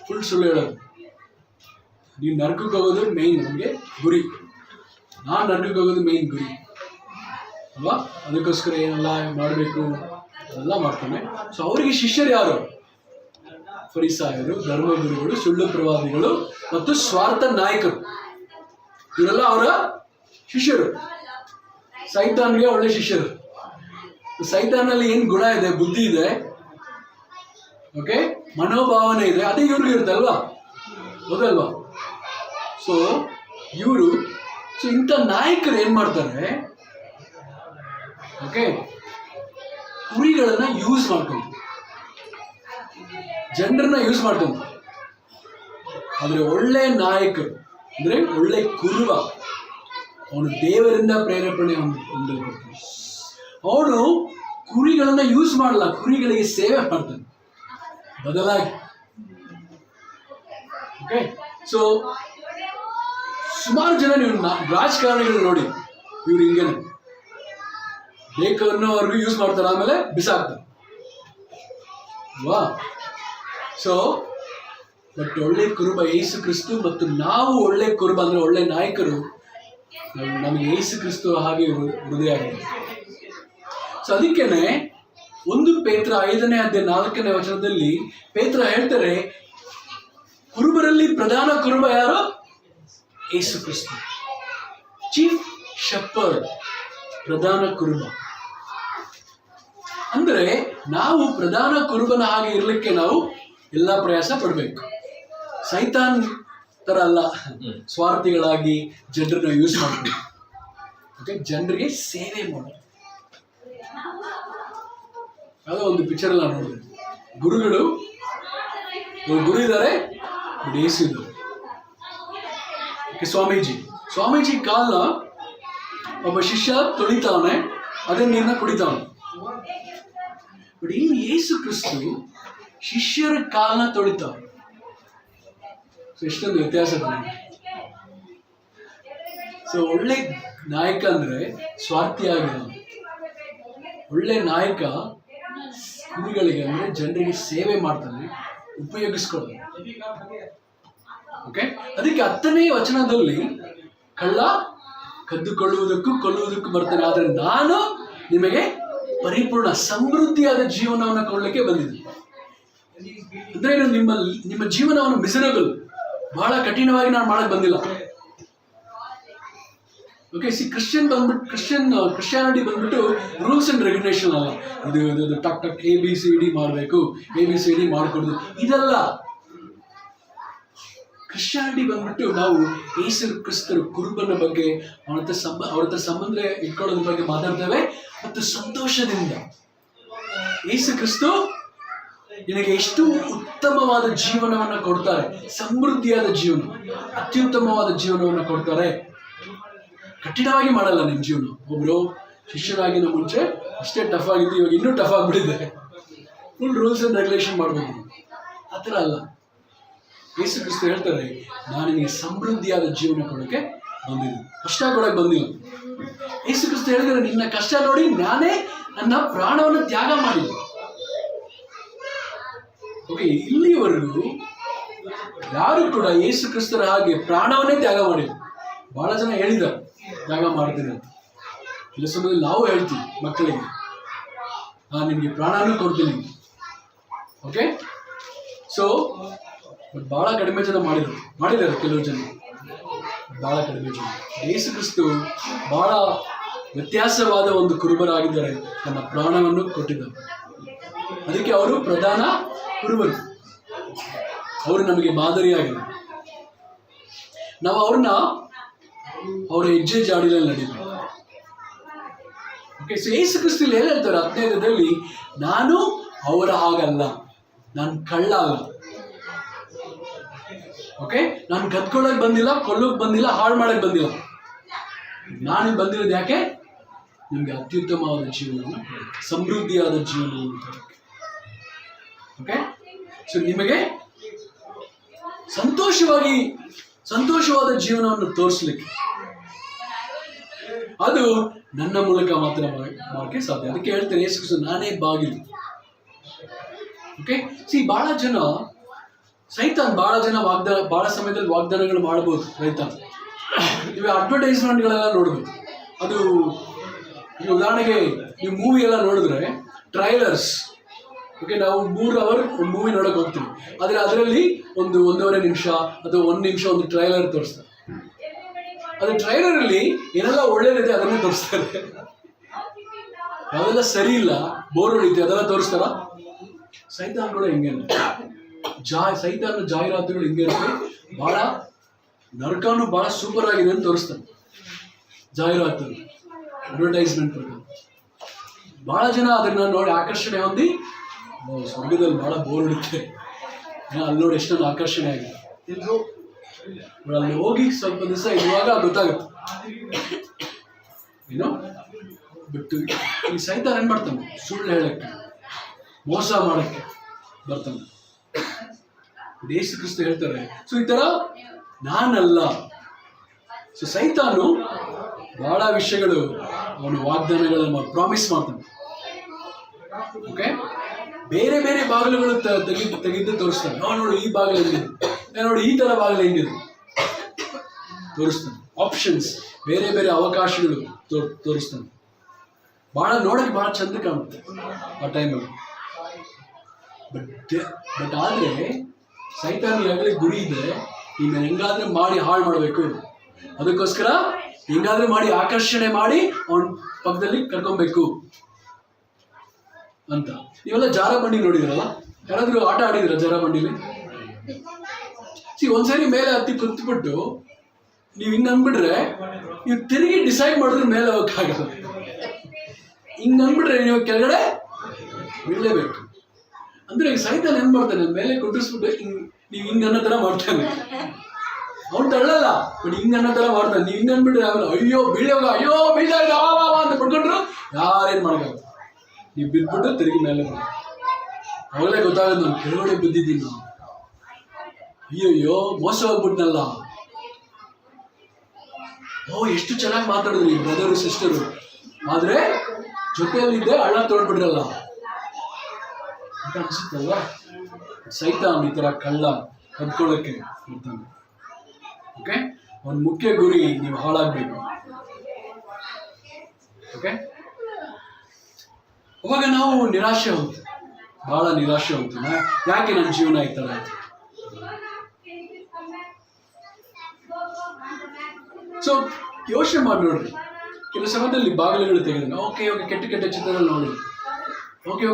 ಫುಲ್ ಸುಳ್ಳು ಹೇಳೋದು. ನೀವು ನರ್ಕಕ್ಕೆ ಹೋಗೋದು ಮೇಯ್ನ್ ನಮಗೆ ಗುರಿ. ನಾನು ನರ್ಕಕ್ಕೆ ಹೋಗೋದು ಮೇಯ್ನ್ ಗುರಿ ಅಲ್ವಾ? ಅದಕ್ಕೋಸ್ಕರ ಏನೆಲ್ಲ ಮಾಡಬೇಕು ಅದೆಲ್ಲ ಮಾಡ್ತಾನೆ. ಸೊ ಅವರಿಗೆ ಶಿಷ್ಯರು ಯಾರು? ಫರಿಸಾಯರು, ಧರ್ಮಗುರುಗಳು, ಸುಳ್ಳು ಪ್ರವಾದಿಗಳು ಮತ್ತು ಸ್ವಾರ್ಥ ನಾಯಕರು. ಇವರೆಲ್ಲ ಅವರ ಶಿಷ್ಯರು. ಸೈತಾನ್ಗೆ ಒಳ್ಳೆ ಶಿಷ್ಯರು. ಸೈತಾನಲ್ಲಿ ಏನು ಗುಣ ಇದೆ? ಬುದ್ಧಿ ಇದೆ, ಓಕೆ, ಮನೋಭಾವನೆ ಇದೆ. ಅದೇ ಇವ್ರಿಗೆ ಇರುತ್ತೆ ಅಲ್ವಾ? ಹೌದಲ್ವಾ? ಸೊ ಇವರು, ಸೊ ಇಂಥ ನಾಯಕರು ಏನ್ ಮಾಡ್ತಾರೆ? ಓಕೆ, ಕುರಿಗಳನ್ನ ಯೂಸ್ ಮಾಡ್ಕೊಂಡು, ಜನರನ್ನ ಯೂಸ್ ಮಾಡ್ಕೊಂಡು. ಆದ್ರೆ ಒಳ್ಳೆ ನಾಯಕರು ಅಂದ್ರೆ ಒಳ್ಳೆ ಕುರುಬ, ಅವನು ದೇವರಿಂದ ಪ್ರೇರೇಪಣೆ ಹೊಂದಿರ್ತಾನೆ. ಅವನು ಕುರಿಗಳನ್ನ ಯೂಸ್ ಮಾಡಲ್ಲ, ಕುರಿಗಳಿಗೆ ಸೇವೆ ಮಾಡ್ತಾನೆ ಬದಲಾಗಿ. ಓಕೆ, ಸೊ ಸುಮಾರು ಜನ ನೀವು ರಾಜಕಾರಣಿಗಳು ನೋಡಿ, ಇವ್ರು ಹಿಂಗೇನೆ ಬೇಕನ್ನೋವರೆಗೂ ಯೂಸ್ ಮಾಡ್ತಾರೆ, ಆಮೇಲೆ ಬಿಸಾಕ್ತಾರೆ ಅಲ್ವಾ? ಸೊ ಬಟ್ ಒಳ್ಳೆ ಕುರುಬ ಯೇಸು ಕ್ರಿಸ್ತು, ಮತ್ತು ನಾವು ಒಳ್ಳೆ ಕುರುಬ ಅಂದ್ರೆ ಒಳ್ಳೆ ನಾಯಕರು. ನಮಗೆ ಯೇಸು ಕ್ರಿಸ್ತು ಹಾಗೆ ಹೃದಯ ಆಗಿದೆ. ಸೊ ಅದಕ್ಕೇನೆ 1 ಪೇತ್ರ 5ನೇ ಅಧ್ಯಾಯ 4ನೇ ವಚನದಲ್ಲಿ ಪೇತ್ರ ಹೇಳ್ತಾರೆ, ಕುರುಬರಲ್ಲಿ ಪ್ರಧಾನ ಕುರುಬ ಯಾರು? ಯೇಸು ಕ್ರಿಸ್ತು. ಚೀಫ್ ಶೆಪರ್ಡ್, ಪ್ರಧಾನ ಕುರುಬ. ಅಂದ್ರೆ ನಾವು ಪ್ರಧಾನ ಕುರುಬನ ಹಾಗೆ ಇರ್ಲಿಕ್ಕೆ ನಾವು ಎಲ್ಲಾ ಪ್ರಯಾಸ ಪಡ್ಬೇಕು. ಸೈತಾನ್ ತರ ಅಲ್ಲ, ಸ್ವಾರ್ಥಿಗಳಾಗಿ ಜನರನ್ನ ಯೂಸ್ ಮಾಡ್ಬೇಕು. ಓಕೆ, ಜನರಿಗೆ ಸೇವೆ ಮಾಡಿ. ಯಾವುದೋ ಒಂದು ಪಿಕ್ಚರ್ ಎಲ್ಲ ನೋಡಿದೆ, ಗುರುಗಳು, ಗುರು ಇದ್ದಾರೆ, ಯೇಸು ಇದ್ದಾರೆ. ಸ್ವಾಮೀಜಿ ಕಾಲ್ನ ಒಬ್ಬ ಶಿಷ್ಯ ತೊಳಿತಾವನೆ, ಅದೇ ನೀರನ್ನ ಕುಡಿತಾವನೆ. ಬಟ್ ಇಲ್ಲಿ ಯೇಸು ಕ್ರಿಸ್ತು ಶಿಷ್ಯರ ಕಾಲ್ನ ತೊಳಿತಾವನೆ. ಎಷ್ಟೊಂದು ವ್ಯತ್ಯಾಸ ಇದೆ. ಸೊ ಒಳ್ಳೆ ನಾಯಕ ಅಂದ್ರೆ ಸ್ವಾರ್ಥಿಯಾಗಿರೋ, ಒಳ್ಳೆ ನಾಯಕ ಕುರಿಗಳಿಗೆ ಅಂದ್ರೆ ಜನರಿಗೆ ಸೇವೆ ಮಾಡ್ತಾನೆ, ಉಪಯೋಗಿಸ್ಕೊಳ್ಳೋದು. ಓಕೆ, ಅದಕ್ಕೆ 10ನೇ ವಚನದಲ್ಲಿ ಕಳ್ಳ ಕದ್ದುಕೊಳ್ಳುವುದಕ್ಕೂ ಕೊಲ್ಲುವುದಕ್ಕೂ ಬರ್ತಾನೆ, ಆದ್ರೆ ನಾನು ನಿಮಗೆ ಪರಿಪೂರ್ಣ ಸಮೃದ್ಧಿಯಾದ ಜೀವನವನ್ನು ಕೊಡಲಿಕ್ಕೆ ಬಂದಿದ್ದೀನಿ. ಅಂದ್ರೆ ನಿಮ್ಮ ಜೀವನವನ್ನು ಮಿಸರಬಲ್, ಬಹಳ ಕಠಿಣವಾಗಿ ನಾನು ಮಾಡಕ್ ಬಂದಿಲ್ಲ. ಓಕೆ, ಕ್ರಿಶ್ಚಿಯಾನಿಟಿ ಬಂದ್ಬಿಟ್ಟು ರೂಲ್ಸ್ ಅಂಡ್ ರೆಗ್ಯುಲೇಷನ್ ಅಲ್ಲ. ಇದು ಟಕ್ ABCD ಮಾಡಬೇಕು, ABCD ಮಾಡ್ಕೊಡುದು, ಇದಲ್ಲ. ಕ್ರಿಶ್ಚಿಯಾನಿಟಿ ಬಂದ್ಬಿಟ್ಟು ನಾವು ಯೇಸು ಕ್ರಿಸ್ತರ ಕುರುಬನ ಬಗ್ಗೆ, ಅವ್ರ ಹತ್ರ ಸಂಬಂಧ ಇಟ್ಕೊಳ್ಳೋದ್ರ ಬಗ್ಗೆ ಮಾತಾಡ್ತೇವೆ. ಮತ್ತು ಸಂತೋಷದಿಂದ ಯೇಸು ಕ್ರಿಸ್ತು ನಿನಗೆ ಎಷ್ಟು ಉತ್ತಮವಾದ ಜೀವನವನ್ನು ಕೊಡ್ತಾರೆ, ಸಮೃದ್ಧಿಯಾದ ಜೀವನ, ಅತ್ಯುತ್ತಮವಾದ ಜೀವನವನ್ನು ಕೊಡ್ತಾರೆ. ಕಠಿಣವಾಗಿ ಮಾಡಲ್ಲ ನಿಮ್ಮ ಜೀವನ. ಒಬ್ರು ಶಿಷ್ಯನಾಗಿನ ಮುಂಚೆ ಅಷ್ಟೇ ಟಫ್ ಆಗಿದ್ದು, ಇವಾಗ ಇನ್ನೂ ಟಫ್ ಆಗಿಬಿಟ್ಟಿದೆ. ಫುಲ್ ರೂಲ್ಸ್ ಅಂಡ್ ರೆಗ್ಯುಲೇಷನ್ ಮಾಡಬೇಕು. ಆ ಥರ ಅಲ್ಲ. ಯೇಸು ಕ್ರಿಸ್ತ ಹೇಳ್ತಾರೆ, ನಾನು ನಿನಗೆ ಸಮೃದ್ಧಿಯಾದ ಜೀವನ ಕೊಡೋಕ್ಕೆ ಬಂದಿದ್ದೀನಿ, ಕಷ್ಟ ಕೊಡೋಕೆ ಬಂದಿಲ್ಲ. ಯೇಸು ಕ್ರಿಸ್ತ ಹೇಳಿದ್ರೆ, ನಿನ್ನ ಕಷ್ಟ ನೋಡಿ ನಾನೇ ನನ್ನ ಪ್ರಾಣವನ್ನು ತ್ಯಾಗ ಮಾಡಿದೆ. ಓಕೆ, ಇಲ್ಲಿವರೆಗೂ ಯಾರು ಕೂಡ ಯೇಸು ಕ್ರಿಸ್ತರ ಹಾಗೆ ಪ್ರಾಣವನ್ನೇ ತ್ಯಾಗ ಮಾಡಿಲ್ಲ. ಬಹಳ ಜನ ಹೇಳಿದ್ದಾರೆ ತ್ಯಾಗ ಮಾಡ್ತೀನಿ ಅಂತ. ಇಲ್ಲ ಸಮಯದಲ್ಲಿ ನಾವು ಹೇಳ್ತೀವಿ ಮಕ್ಕಳಿಗೆ, ನಾನು ನಿಮಗೆ ಪ್ರಾಣನೂ ಕೊಡ್ತೀನಿ. ಓಕೆ, ಸೊ ಬಹಳ ಕಡಿಮೆ ಜನ ಮಾಡಿದ್ದಾರೆ ಕೆಲವು ಜನ, ಬಹಳ ಕಡಿಮೆ ಜನ. ಯೇಸು ಕ್ರಿಸ್ತು ಬಹಳ ವ್ಯತ್ಯಾಸವಾದ ಒಂದು ಕುರುಬರಾಗಿದ್ದಾರೆ, ತನ್ನ ಪ್ರಾಣವನ್ನು ಕೊಟ್ಟಿದ್ದಾರೆ. ಅದಕ್ಕೆ ಅವರು ಪ್ರಧಾನ ಕುರುಬರು, ಅವರು ನಮಗೆ ಮಾದರಿಯಾಗಿದೆ. ನಾವು ಅವರ ಹೆಜ್ಜೆ ಜಾಡಿನಲ್ಲಿ ನಡೀಬೇಕು. ಓಕೆ, ಸೊ ಯೇಸು ಕ್ರಿಸ್ತು ಏನು ಹೇಳ್ತಾರೆ 15ರಲ್ಲಿ, ನಾನು ಅವರ ಹಾಗಲ್ಲ, ನಾನು ಕಳ್ಳ ಅಲ್ಲ. ಓಕೆ, ನಾನು ಕದ್ಕೊಳ್ಳೋಕೆ ಬಂದಿಲ್ಲ, ಕೊಲ್ಲೋಕೆ ಬಂದಿಲ್ಲ, ಹಾಳು ಮಾಡಕ್ಕೆ ಬಂದಿಲ್ಲ. ನಾನು ಬಂದಿರೋದು ಯಾಕೆ? ನಿಮಗೆ ಅತ್ಯುತ್ತಮವಾದ ಜೀವನವನ್ನು, ಸಮೃದ್ಧಿಯಾದ ಜೀವನವನ್ನು ತರಕ್ಕೆ. ಓಕೆ, ಸೊ ನಿಮಗೆ ಸಂತೋಷವಾದ ಜೀವನವನ್ನು ತೋರಿಸ್ಲಿಕ್ಕೆ ಅದು ನನ್ನ ಮೂಲಕ ಮಾತ್ರ ಮಾಡೋಕ್ಕೆ ಸಾಧ್ಯ. ಅದಕ್ಕೆ ಹೇಳ್ತಾರೆ ಯೇಸು ಕ್ರಿಸ್ತ, ನಾನೇ ಬಾಗಿಲು. ಓಕೆ, ಬಹಳ ಜನ ಸೈತಾನ್ ಬಹಳ ಸಮಯದಲ್ಲಿ ವಾಗ್ದಾನಗಳು ಮಾಡ್ಬೋದು. ಸೈತಾನ್ ನೀವು ಅಡ್ವರ್ಟೈಸ್ಮೆಂಟ್ಗಳೆಲ್ಲ ನೋಡ್ಬೋದು. ಅದು ಉದಾಹರಣೆಗೆ ನೀವು ಮೂವಿ ಎಲ್ಲ ನೋಡಿದ್ರೆ ಟ್ರೈಲರ್ಸ್, ಓಕೆ, ನಾವು 3 ಅವರ್ ಒಂದು ಮೂವಿ ನೋಡೋಕೆ ಹೋಗ್ತೀವಿ, ಆದರೆ ಅದರಲ್ಲಿ 1.5 ನಿಮಿಷ ಅಥವಾ 1 ನಿಮಿಷ ಒಂದು ಟ್ರೈಲರ್ ತೋರಿಸ್ತಾರೆ. ಅದು ಟ್ರೈಲರಲ್ಲಿ ಏನೆಲ್ಲ ಒಳ್ಳೇದಿದೆ ಅದನ್ನೇ ತೋರಿಸ್ತಾರೆ, ಯಾವೆಲ್ಲ ಸರಿ ಇಲ್ಲ, ಬೋರ್ ಹೊಡಿತೆ ಅದೆಲ್ಲ ತೋರಿಸ್ತಾರ. ಸೈತಾನ್ಗಳು ಹಿಂಗೇನೆ, ಸೈತಾನ ಜಾಹೀರಾತುಗಳು ಹಿಂಗೆ ಇರುತ್ತೆ. ಬಹಳ ನರಕನು ಬಹಳ ಸೂಪರ್ ಆಗಿದೆ ಅಂತ ತೋರಿಸ್ತಾರೆ ಜಾಹೀರಾತು, ಅಡ್ವರ್ಟೈಸ್ಮೆಂಟ್ ಪ್ರಕಾರ. ಬಹಳ ಜನ ಅದನ್ನ ನೋಡಿ ಆಕರ್ಷಣೆ ಹೊಂದಿ, ಸ್ವರ್ಗದಲ್ಲಿ ಬಹಳ ಬೋರ್ ಹೊಡಿತೆ, ಅಲ್ಲಿ ನೋಡಿ ಎಷ್ಟೊಂದು ಆಕರ್ಷಣೆ ಆಗಿದೆ. ಅಲ್ಲಿ ಹೋಗಿ ಸ್ವಲ್ಪ ದಿವಸ ಇರುವಾಗ ಗೊತ್ತಾಗುತ್ತೆ ಏನೋ. ಬಟ್ ಈ ಸೈತಾನ ಏನ್ ಮಾಡ್ತಾನೆ? ಸುಳ್ಳು ಹೇಳಕ್ಕೆ, ಮೋಸ ಮಾಡಕ್ಕೆ ಬರ್ತಾನೆ. ಯೇಸು ಕ್ರಿಸ್ತ ಹೇಳ್ತಾರೆ, ಸೊ ಈ ತರ ನಾನಲ್ಲ. ಸೊ ಸೈತಾನು ಬಹಳ ವಿಷಯಗಳು, ಅವನು ವಾಗ್ದಾನಗಳನ್ನು ಪ್ರಾಮಿಸ್ ಮಾಡ್ತಾನೆ. ಓಕೆ, ಬೇರೆ ಬೇರೆ ಬಾಗಿಲುಗಳು ತೆಗೆದು ತೋರಿಸ್ತಾನೆ. ನೋಡು ಈ ಬಾಗಿಲು ಹೆಂಗಿದೆ, ನೋಡಿ ಈ ತರ ಬಾಗಿಲು ಹೆಂಗಿದೆ ತೋರಿಸ್ತಾನೆ. ಆಪ್ಷನ್ಸ್, ಬೇರೆ ಬೇರೆ ಅವಕಾಶಗಳು ತೋರಿಸ್ತಾನೆ. ನೋಡಕ್ಕೆ ಬಹಳ ಚಂದ ಕಾಣುತ್ತೆ ಆ ಟೈಮಲ್ಲಿ. ಬಟ್ ಆದ್ರೆ ಸೈತಾನ್ ಆಗಲಿ ಗುರಿ ಇದ್ರೆ, ನೀನು ಹೆಂಗಾದ್ರೆ ಮಾಡಿ ಹಾಳು ಮಾಡಬೇಕು, ಅದಕ್ಕೋಸ್ಕರ ಹೆಂಗಾದ್ರೆ ಮಾಡಿ ಆಕರ್ಷಣೆ ಮಾಡಿ ಅವನ ಪಕ್ಕದಲ್ಲಿ ಕರ್ಕೊಬೇಕು ಅಂತ. ನೀವೆಲ್ಲ ಜಾರ ಬಂಡಿ ನೋಡಿದಿರಲ್ಲ, ಯಾರಾದ್ರೂ ಆಟ ಆಡಿದಿರ ಜಾರ ಬಂಡಿಲಿ? ಒಂದ್ಸರಿ ಮೇಲೆ ಹತ್ತಿ ಕುತ್ಬಿಟ್ಟು ನೀವು ಹಿಂಗ್ ಅಂದ್ಬಿಟ್ರೆ, ನೀವು ತಿರುಗಿ ಡಿಸೈಡ್ ಮಾಡಿದ್ರೆ ಮೇಲೆ ಹೋಗಕ್ಕಾಗಲ್ಲ. ಹಿಂಗ್ ಅಂದ್ಬಿಟ್ರೆ ನೀವು ಕೆಳಗಡೆ ಬೀಳಲೇಬೇಕು. ಅಂದ್ರೆ ಈಗ ಸೈತಾನ್ ಏನ್ ಮಾಡ್ತಾನೆ, ಮೇಲೆ ಕುಟ್ಟಿಸ್ಬಿಟ್ಟು ನೀವು ಹಿಂಗ್ ಅನ್ನೋ ತರ ಮಾಡ್ತಾನೆ. ಅವ್ನು ತಳ್ಳಲ್ಲ, ಬಟ್ ಹಿಂಗ್ ಅನ್ನೋ ತರ ಮಾಡ್ತಾನೆ. ನೀವು ಹಿಂಗ್ ಅಂದ್ಬಿಟ್ರೆ ಆಮೇಲೆ ಅಯ್ಯೋ ಬೀಳೋಗ, ಅಯ್ಯೋ ಬೀಳ ಅಂತ ಪಡ್ಕೊಂಡ್ರು ಯಾರೇನ್ ಮಾಡಲ್ಲ. ನೀವು ಬಿದ್ಬಿಟ್ಟು ತಿರುಗಿ ಮೇಲೆ ಬರ, ಅವಾಗಲೇ ಗೊತ್ತಾಗೋದು ನಾನು ಕೆಳಗಡೆ ಬಿದ್ದಿದ್ದೀನಿ, ಅಯ್ಯೋ ಮೋಸ ಹೋಗ್ಬಿಟ್ನಲ್ಲ. ಎಷ್ಟು ಚೆನ್ನಾಗಿ ಮಾತಾಡಿದ್ರಿ ಬ್ರದರು ಸಿಸ್ಟರು, ಆದ್ರೆ ಜೊತೆಯಲ್ಲಿದ್ದೆ ಹಳ್ಳ ತೊಳ್ಬಿಟ್ರಲ್ಲ ಅಂತ ಅನ್ಸುತ್ತಲ್ವಾ. ಸೈತಾನ್ ಈ ತರ ಕಳ್ಳ ಕದ್ಕೊಳ್ಳಕ್ಕೆ ಇರ್ತಾನೆ. ಓಕೆ, ಅವನ ಮುಖ್ಯ ಗುರಿ ನೀವು ಹಾಳಾಗ್ಬೇಕು. ಓಕೆ, ಅವಾಗ ನಾವು ನಿರಾಶೆ ಹೋಗ್ತೀವಿ, ಬಹಳ ನಿರಾಶೆ ಹೋಗ್ತೀವಿ. ಯಾಕೆ ನನ್ನ ಜೀವನ ಈ ತರ ಆಯ್ತು? ಸೊ ಯೋಚನೆ ಮಾಡಿ ನೋಡ್ರಿ, ಕೆಲವು ಸಮಯದಲ್ಲಿ ಬಾಗಿಲುಗಳು ತೆಗೆದ ಓಕೆ ಕೆಟ್ಟ ಚಿತ್ರದಲ್ಲಿ ನೋಡಿ, ಓಕೆ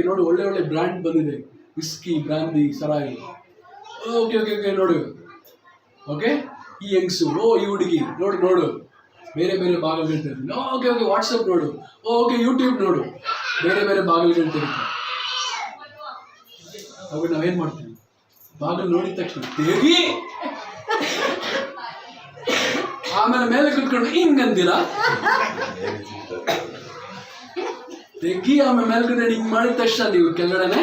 ನೋಡಿ ಒಳ್ಳೆ ಬ್ರ್ಯಾಂಡ್ ಬಂದಿದೆ, ವಿಸ್ಕಿ, ಬ್ರಾಂದಿ, ಸರಾಯಿ, ಓಕೆ ನೋಡು. ಓಕೆ, ಈ ಹೆಂಗ್ಸು, ಈ ಹುಡುಗಿ ನೋಡು ಬೇರೆ ಬೇರೆ ಬಾಗಿಲುಗಳು ತೆಗೆದು, ಓಕೆ ವಾಟ್ಸಪ್ ನೋಡು, ಓಕೆ ಯೂಟ್ಯೂಬ್ ನೋಡು, ಬೇರೆ ಬೇರೆ ಬಾಗಿಲುಗಳು ತೆಗಿತಾರೆ. ಅವಾಗ ನಾವೇನ್ ಮಾಡ್ತೀವಿ? ಬಾಗಿಲು ನೋಡಿದ ತಕ್ಷಣ ತೆಗಿ, ಆಮೇಲೆ ಮೇಲೆ ಕುತ್ಕೊಂಡು ಹಿಂಗಂದಿಲ್ಲ ತೆಗಿ, ಆಮೇಲೆ ಮೇಲ್ಗಡೆ ಹಿಂಗ್ ಮಾಡಿದ ತಕ್ಷಣ ನೀವು ಕೆಳಗಡೆನೆ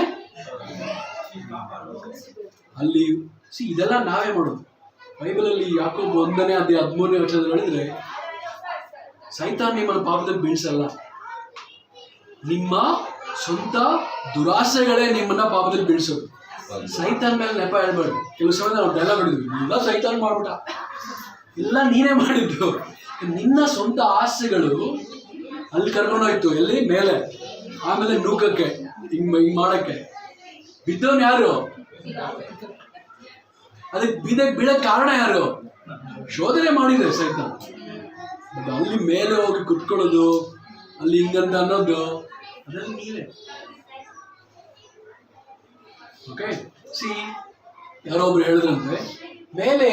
ಅಲ್ಲಿ ಇದೆಲ್ಲ ನಾವೇ ಮಾಡೋದು. ಬೈಬಲಲ್ಲಿ ಯಾಕೋಬ್ 1ನೇ ಅಧ್ಯಾಯ 13ನೇ ವಚನದಲ್ಲಿ ಹೇಳಿದ್ರೆ, ಸೈತಾನ್ ನಿಮ್ಮನ್ನು ಪಾಪದಲ್ಲಿ ಬೀಳ್ಸಲ್ಲ, ನಿಮ್ಮ ಸ್ವಂತ ದುರಾಸೆಗಳೇ ನಿಮ್ಮನ್ನ ಪಾಪದಲ್ಲಿ ಬೀಳ್ಸೋದು. ಸೈತಾನ್ ಮೇಲೆ ನೆಪ ಹೇಳ್ಬಾರ್ದು. ಕೆಲವು ಸಮಯ ನಾವು ಡೈಲಾಗ್ ಹೊಡಿದ್ವಿ, ಇಲ್ಲ ಸೈತಾನ್ ಮಾಡ್ಬಿಟ್ಟ, ಇಲ್ಲ ನೀನೇ ಮಾಡಿದ್ದು. ನಿನ್ನ ಸ್ವಂತ ಆಸೆಗಳು ಅಲ್ಲಿ ಕರ್ಕೊಂಡೋಯ್ತು, ಎಲ್ಲಿ ಮೇಲೆ, ಆಮೇಲೆ ನೂಕಕ್ಕೆ, ಹಿಂಗ್ ಮಾಡಕ್ಕೆ. ಬಿದ್ದವನ್ ಯಾರು? ಅದಕ್ಕೆ ಬೀಳಕ್ ಕಾರಣ ಯಾರು? ಶೋಧನೆ ಮಾಡಿದೆ ಸೈತಾನ್. ಅಲ್ಲಿ ಮೇಲೆ ಹೋಗಿ ಕುತ್ಕೊಳ್ಳೋದು, ಅಲ್ಲಿ ಹಿಂಗಂತ ಅನ್ನೋದು, ಅದರಲ್ಲಿ ನೀವೇ. ಓಕೆ, ಯಾರೋ ಒಬ್ರು ಹೇಳಿದ್ರಂತೆ, ಮೇಲೆ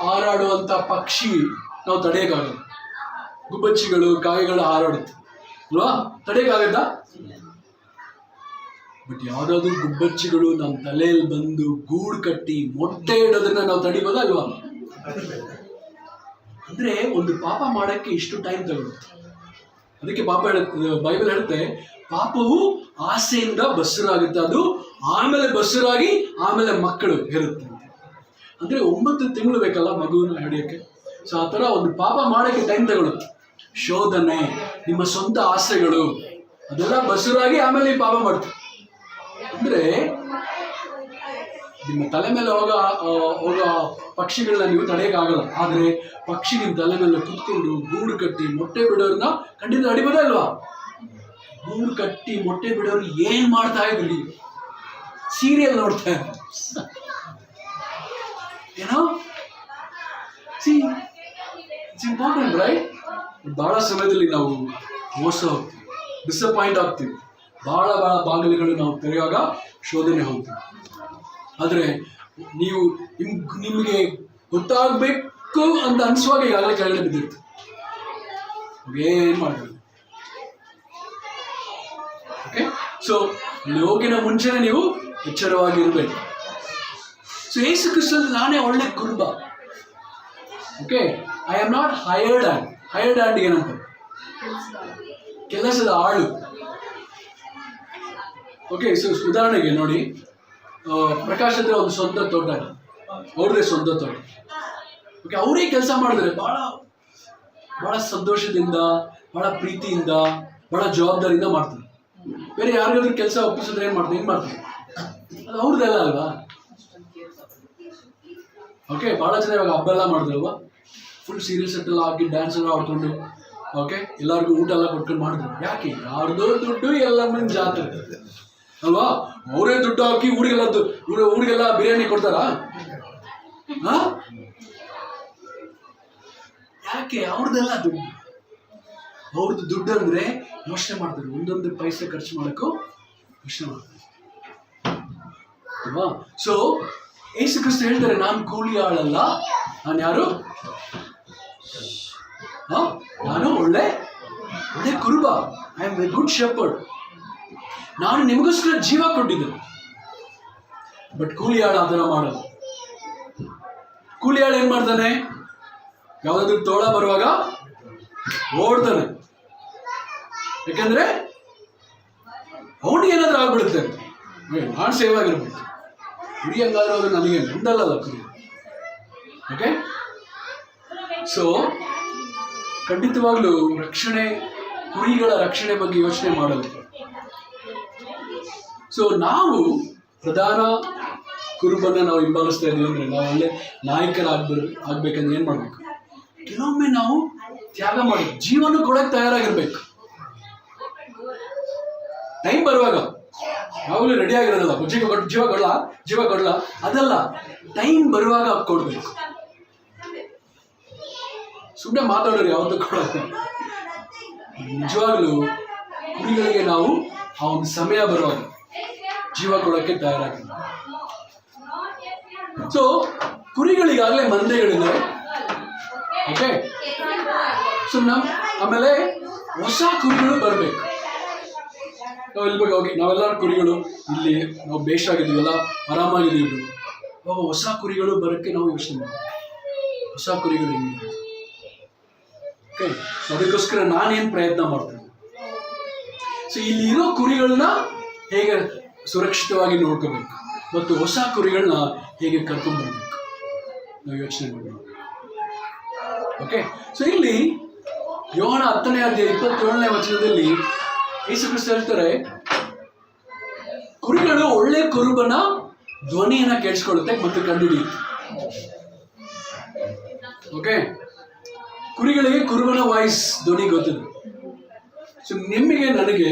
ಹಾರಾಡುವಂತ ಪಕ್ಷಿ ನಾವು ತಡೆಯಕ್ಕಾಗಲ್ಲ. ಗುಬ್ಬಚ್ಚಿಗಳು, ಕಾಗೆಗಳು ಹಾರಾಡುತ್ತೆ ಅಲ್ವಾ, ತಡೆಯಕ್ಕಾಗತ್ತಾ? ಬಟ್ ಯಾವ್ದಾದ್ರು ಗುಬ್ಬಚ್ಚಿಗಳು ನಮ್ಮ ತಲೆಯಲ್ಲಿ ಬಂದು ಗೂಡು ಕಟ್ಟಿ ಮೊಟ್ಟೆ ಇಡೋದನ್ನ ನಾವು ತಡಿಬೋದಾ ಅಲ್ವಾ? ಅಂದ್ರೆ ಒಂದು ಪಾಪ ಮಾಡಕ್ಕೆ ಇಷ್ಟು ಟೈಮ್ ತಗೊಳುತ್ತೆ. ಅದಕ್ಕೆ ಬೈಬಲ್ ಹೇಳುತ್ತೆ, ಪಾಪವು ಆಸೆಯಿಂದ ಬಸ್ಸರಾಗುತ್ತೆ, ಅದು ಆಮೇಲೆ ಬಸ್ಸರಾಗಿ ಆಮೇಲೆ ಮಕ್ಕಳು ಹೆರುತ್ತೆ. ಅಂದ್ರೆ 9 ತಿಂಗಳು ಬೇಕಲ್ಲ ಮಗುವನ್ನ ಹಿಡಿಯಕ್ಕೆ. ಸೊ ಆ ತರ ಒಂದು ಪಾಪ ಮಾಡಕ್ಕೆ ಟೈಮ್ ತಗೊಳುತ್ತೆ. ಶೋಧನೆ, ನಿಮ್ಮ ಸ್ವಂತ ಆಸೆಗಳು, ಅದೆಲ್ಲ ಬಸ್ಸರಾಗಿ ಆಮೇಲೆ ಈ ಪಾಪ ಮಾಡ್ತೀವಿ. ಅಂದ್ರೆ ನಿಮ್ಮ ತಲೆ ಮೇಲೆ ಹೋಗೋ ಪಕ್ಷಿಗಳನ್ನ ನೀವು ತಡೆಯಕ್ಕಾಗಲ್ಲ. ಆದ್ರೆ ಪಕ್ಷಿ ನಿಮ್ಮ ತಲೆ ಮೇಲೆ ಕುತ್ಕೊಂಡು ಗೂಡು ಕಟ್ಟಿ ಮೊಟ್ಟೆ ಬಿಡೋರ್ನ ಖಂಡಿತ ಅಡಿಬೋದ ಅಲ್ವಾ? ಗೂಡು ಕಟ್ಟಿ ಮೊಟ್ಟೆ ಬಿಡೋರು ಏನ್ ಮಾಡ್ತಾ ಇದ್ರಿ? ಸೀರಿಯಲ್ ನೋಡ್ತಾ ಇದ್ರಿ ಏನೋ. It's important right? ಬಹಳ ಸಮಯದಲ್ಲಿ ನಾವು ಮೋಸ ಹೋಗ್ತೀವಿ, ಡಿಸಪಾಯಿಂಟ್ ಆಗ್ತೀವಿ. ಬಹಳ ಬಾಗಿಲುಗಳು ನಾವು ತೆರೆಯುವಾಗ ಶೋಧನೆ ಹೋಗ್ತೀವಿ. ಆದರೆ ನೀವು ನಿಮಗೆ ಗೊತ್ತಾಗಬೇಕು ಅಂತ ಅನಿಸುವಾಗ ಈಗಾಗಲೇ ಕೆಳಗಡೆ ಬಿದ್ದಿರ್ತೀವಿ, ಏನು ಮಾಡಬೇಕು. ಓಕೆ, ಸೊ ಹೋಗಿನ ಮುಂಚೆನೆ ನೀವು ಎಚ್ಚರವಾಗಿರ್ಬೇಕು. ಸೊ ಯೇಸು ಕ್ರಿಸ್ತನಲ್ಲಿ ನಾನೇ ಒಳ್ಳೆ ಕುರುಬ. Okay, I am not hired hand. Hired hand ಏನಂತ? ಕೆಲಸದ ಆಳು. ಓಕೆ, ಸೊ ಉದಾಹರಣೆಗೆ ನೋಡಿ, ಪ್ರಕಾಶ್ ಹತ್ರ ಒಂದು ಸ್ವಂತ ತೋಟ ಇದೆ, ಅವ್ರದೇ ಸ್ವಂತ ತೋಟ. ಓಕೆ, ಅವರೇ ಕೆಲಸ ಮಾಡಿದ್ರೆ ಬಹಳ ಸಂತೋಷದಿಂದ, ಬಹಳ ಪ್ರೀತಿಯಿಂದ, ಬಹಳ ಜವಾಬ್ದಾರಿಯಿಂದ ಮಾಡ್ತಾರೆ. ಬೇರೆ ಯಾರಿಗಾದ್ರೂ ಕೆಲಸ ಒಪ್ಪಿಸಿದ್ರೆ ಏನ್ ಮಾಡ್ತಾರೆ? ಅದು ಅವ್ರದ್ದೆಲ್ಲ ಅಲ್ವಾ? ಓಕೆ, ಬಹಳ ಜನ ಇವಾಗ ಹಬ್ಬ ಎಲ್ಲ ಮಾಡಿದ್ರಲ್ವಾ, ಫುಲ್ ಸೀರಿಯಲ್ ಸೆಟ್ ಎಲ್ಲ ಹಾಕಿ ಡ್ಯಾನ್ಸ್ ಎಲ್ಲ ಆಡ್ಕೊಂಡು, ಓಕೆ, ಎಲ್ಲರಿಗೂ ಊಟ ಎಲ್ಲ ಕೊಟ್ಕೊಂಡು ಮಾಡಿದ್ರು. ಯಾಕೆ? ಯಾರ್ದೋ ದುಡ್ಡು ಎಲ್ಲ ಮಂದಿ ಜಾತ್ರೆ ಅಲ್ವಾ? ಅವರೇ ದುಡ್ಡು ಹಾಕಿ ಊರಿಗೆಲ್ಲ ಬಿರಿಯಾನಿ ಕೊಡ್ತಾರಾ? ಯಾಕೆ? ಅವ್ರದ್ದೆಲ್ಲ ದುಡ್ಡು. ಅವ್ರದ್ದು ದುಡ್ಡು ಅಂದ್ರೆ ಯೋಚನೆ ಮಾಡ್ತಾರೆ, ಒಂದೊಂದು ಪೈಸೆ ಖರ್ಚು ಮಾಡಕ್ಕೂ ಯೋಚನೆ ಮಾಡ್ತಾರೆ ಅಲ್ವಾ? ಸೊ ಯೇಸು ಕ್ರಿಸ್ತ ಹೇಳ್ತಾರೆ, ನಾನು ಕೂಲಿ ಆಳಲ್ಲ, ನಾನು ಯಾರು? ನಾನು ಒಳ್ಳೆ ಕುರುಬ. I am A good shepherd. ನಾನು ನಿಮಗೋಸ್ಕರ ಜೀವ ಕೊಟ್ಟಿದ್ದೆ. ಬಟ್ ಕೂಲಿ ಆಳ ಅದನ್ನ ಮಾಡಲ್ಲ. ಕೂಲಿ ಆಳ ಏನ್ ಮಾಡ್ತಾನೆ? ಯಾವ್ದಾದ್ರು ತೋಳ ಬರುವಾಗ ಓಡ್ತಾನೆ. ಯಾಕಂದ್ರೆ ಅವನಿಗೆ ಏನಾದ್ರೂ ಆಗ್ಬಿಡುತ್ತೆ, ನಾನು ಸೇವ್ ಆಗಿರ್ಬೇಕು, ಕುರಿ ಹಂಗಾದ್ರೆ ಅದು ನನಗೆ ನಂದಲ್ಲ ಕುರಿ. ಓಕೆ, ಸೊ ಖಂಡಿತವಾಗ್ಲೂ ಕುರಿಗಳ ರಕ್ಷಣೆ ಬಗ್ಗೆ ಯೋಚನೆ ಮಾಡಲ್ಲ. ಸೊ ನಾವು ಪ್ರಧಾನ ಕುರುಬನ್ನ ನಾವು ಹಿಂಬಾಲಿಸ್ತಾ ಇದೀವಿ ಅಂದ್ರೆ, ನಾವು ಒಳ್ಳೆ ಆಗ್ಬೇಕಂದ್ರೆ ಏನ್ ಮಾಡ್ಬೇಕು? ಕೆಲವೊಮ್ಮೆ ನಾವು ತ್ಯಾಗ ಮಾಡಿ ಜೀವನ ಕೊಡಕ್ಕೆ ತಯಾರಾಗಿರ್ಬೇಕು. ಟೈಮ್ ಬರುವಾಗ ಯಾವಾಗಲೂ ರೆಡಿ ಆಗಿರೋದಲ್ಲ, ಜೀವ ಕೊಡಲ್ಲ ಅದಲ್ಲ, ಟೈಮ್ ಬರುವಾಗ ಕೊಡ್ಬೇಕು. ಸುಮ್ಮನೆ ಮಾತಾಡೋರು ಯಾವತ್ತೂ ಕೊಡೋದು. ನಿಜವಾಗ್ಲೂ ಕುರಿಗಳಿಗೆ ನಾವು ಆ ಒಂದು ಸಮಯ ಬರುವಾಗ ಜೀವ ಕೊಡೋಕ್ಕೆ ತಯಾರಾಗಿಲ್ಲ. ಸೊ ಕುರಿಗಳಿಗಾಗಲೇ ಮಂದೆಗಳಿದೆ. ಓಕೆ, ಸೊ ಆಮೇಲೆ ಹೊಸ ಕುರಿಗಳು ಬರಬೇಕು. ನಾವು ಎಲ್ಲಿ ಹೋಗಿ ನಾವೆಲ್ಲರೂ ಕುರಿಗಳು ಇಲ್ಲಿ ನಾವು ಬೇಷಾಗಿದ್ದೀವಲ್ಲ, ಆರಾಮಾಗಿದ್ದೀವಿ. ಅವಾಗ ಹೊಸ ಕುರಿಗಳು ಬರೋಕ್ಕೆ ನಾವು ಯೋಚನೆ ಮಾಡ್ತೀವಿ, ಹೊಸ ಕುರಿಗಳು ಹೆಂಗೆ. ಓಕೆ, ಅದಕ್ಕೋಸ್ಕರ ನಾನೇನು ಪ್ರಯತ್ನ ಮಾಡ್ತೀನಿ? ಸೊ ಇಲ್ಲಿ ಇರೋ ಕುರಿಗಳನ್ನ ಹೇಗೆ ಸುರಕ್ಷಿತವಾಗಿ ನೋಡ್ಕೋಬೇಕು ಮತ್ತು ಹೊಸ ಕುರಿಗಳನ್ನ ಹೇಗೆ ಕರ್ಕೊಂಡ್ಬರ್ಬೇಕು ನಾವು ಯೋಚನೆ ಮಾಡಬೇಕು. ಓಕೆ, ಸೊ ಇಲ್ಲಿ ಯೋಹಾನ 10ನೇ ಅಧ್ಯಾಯ 27ನೇ ವಚನದಲ್ಲಿ ಯೇಸು ಕ್ರಿಸ್ತ ಹೇಳ್ತಾರೆ, ಕುರಿಗಳು ಒಳ್ಳೆ ಕುರುಬನ ಧ್ವನಿಯನ್ನ ಕೇಳಿಸ್ಕೊಳ್ಳುತ್ತೆ ಮತ್ತು ಕಂಡುಹಿಡಿಯುತ್ತೆ. ಓಕೆ, ಕುರಿಗಳಿಗೆ ಕುರುಬನ ವಾಯ್ಸ್ ಧ್ವನಿ ಗೊತ್ತಿದೆ. ಸೊ ನಿಮಗೆ ನನಗೆ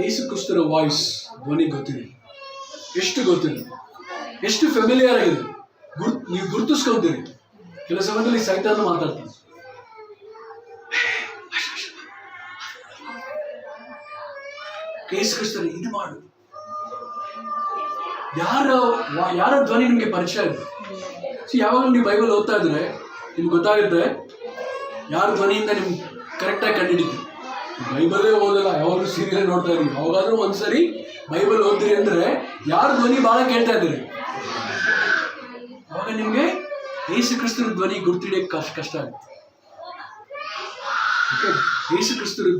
ಯೇಸು ಕ್ರಿಸ್ತನ ವಾಯ್ಸ್ ಧ್ವನಿ ಗೊತ್ತಿದೆ. ಎಷ್ಟು ಗೊತ್ತಿದೆ, ಎಷ್ಟು ಫೆಮಿಲಿಯರ್ ಆಗಿದೆ, ನೀವು ಗುರುತಿಸ್ಕೊಂತೀರಿ. ಕೆಲವು ಸಮಯದಲ್ಲಿ ಸೈತಾನ ಮಾತಾಡ್ತೀನಿ, ಯೇಸು ಕ್ರಿಸ್ತನ ಇದು ಮಾಡು. ಯಾರ ಧ್ವನಿ ನಿಮಗೆ ಪರಿಚಯ ಇದೆ? ಯಾವಾಗ ನೀವು ಬೈಬಲ್ ಓದ್ತಾ ಇದ್ರೆ ನಿಮ್ಗೆ ಗೊತ್ತಾಗುತ್ತೆ ಯಾರ ಧ್ವನಿಯಿಂದ ನಿಮ್ಗೆ ಕರೆಕ್ಟಾಗಿ ಕಂಡುಹಿಡಿತೀವಿ. ಬೈಬಲೇ ಓದಲ್ಲ, ಯಾವಾಗಲೂ ಸೀರಿಯಲ್ ನೋಡ್ತಾ ಇದೀವಿ. ಯಾವಾಗಾದ್ರೂ ಒಂದ್ಸರಿ ಬೈಬಲ್ ಓದ್ತೀರಿ ಅಂದ್ರೆ ಯಾರ ಧ್ವನಿ ಬಹಳ ಕೇಳ್ತಾ ಇದ್ದೀರಿ, ಅವಾಗ ನಿಮ್ಗೆ ಯೇಸು ಕ್ರಿಸ್ತನ ಧ್ವನಿ ಗುರ್ತಿಡಿಯಕ್ಕೆ ಕಷ್ಟ ಆಗುತ್ತೆ. ಓಕೆ, ಯೇಸು ಕ್ರಿಸ್ತರು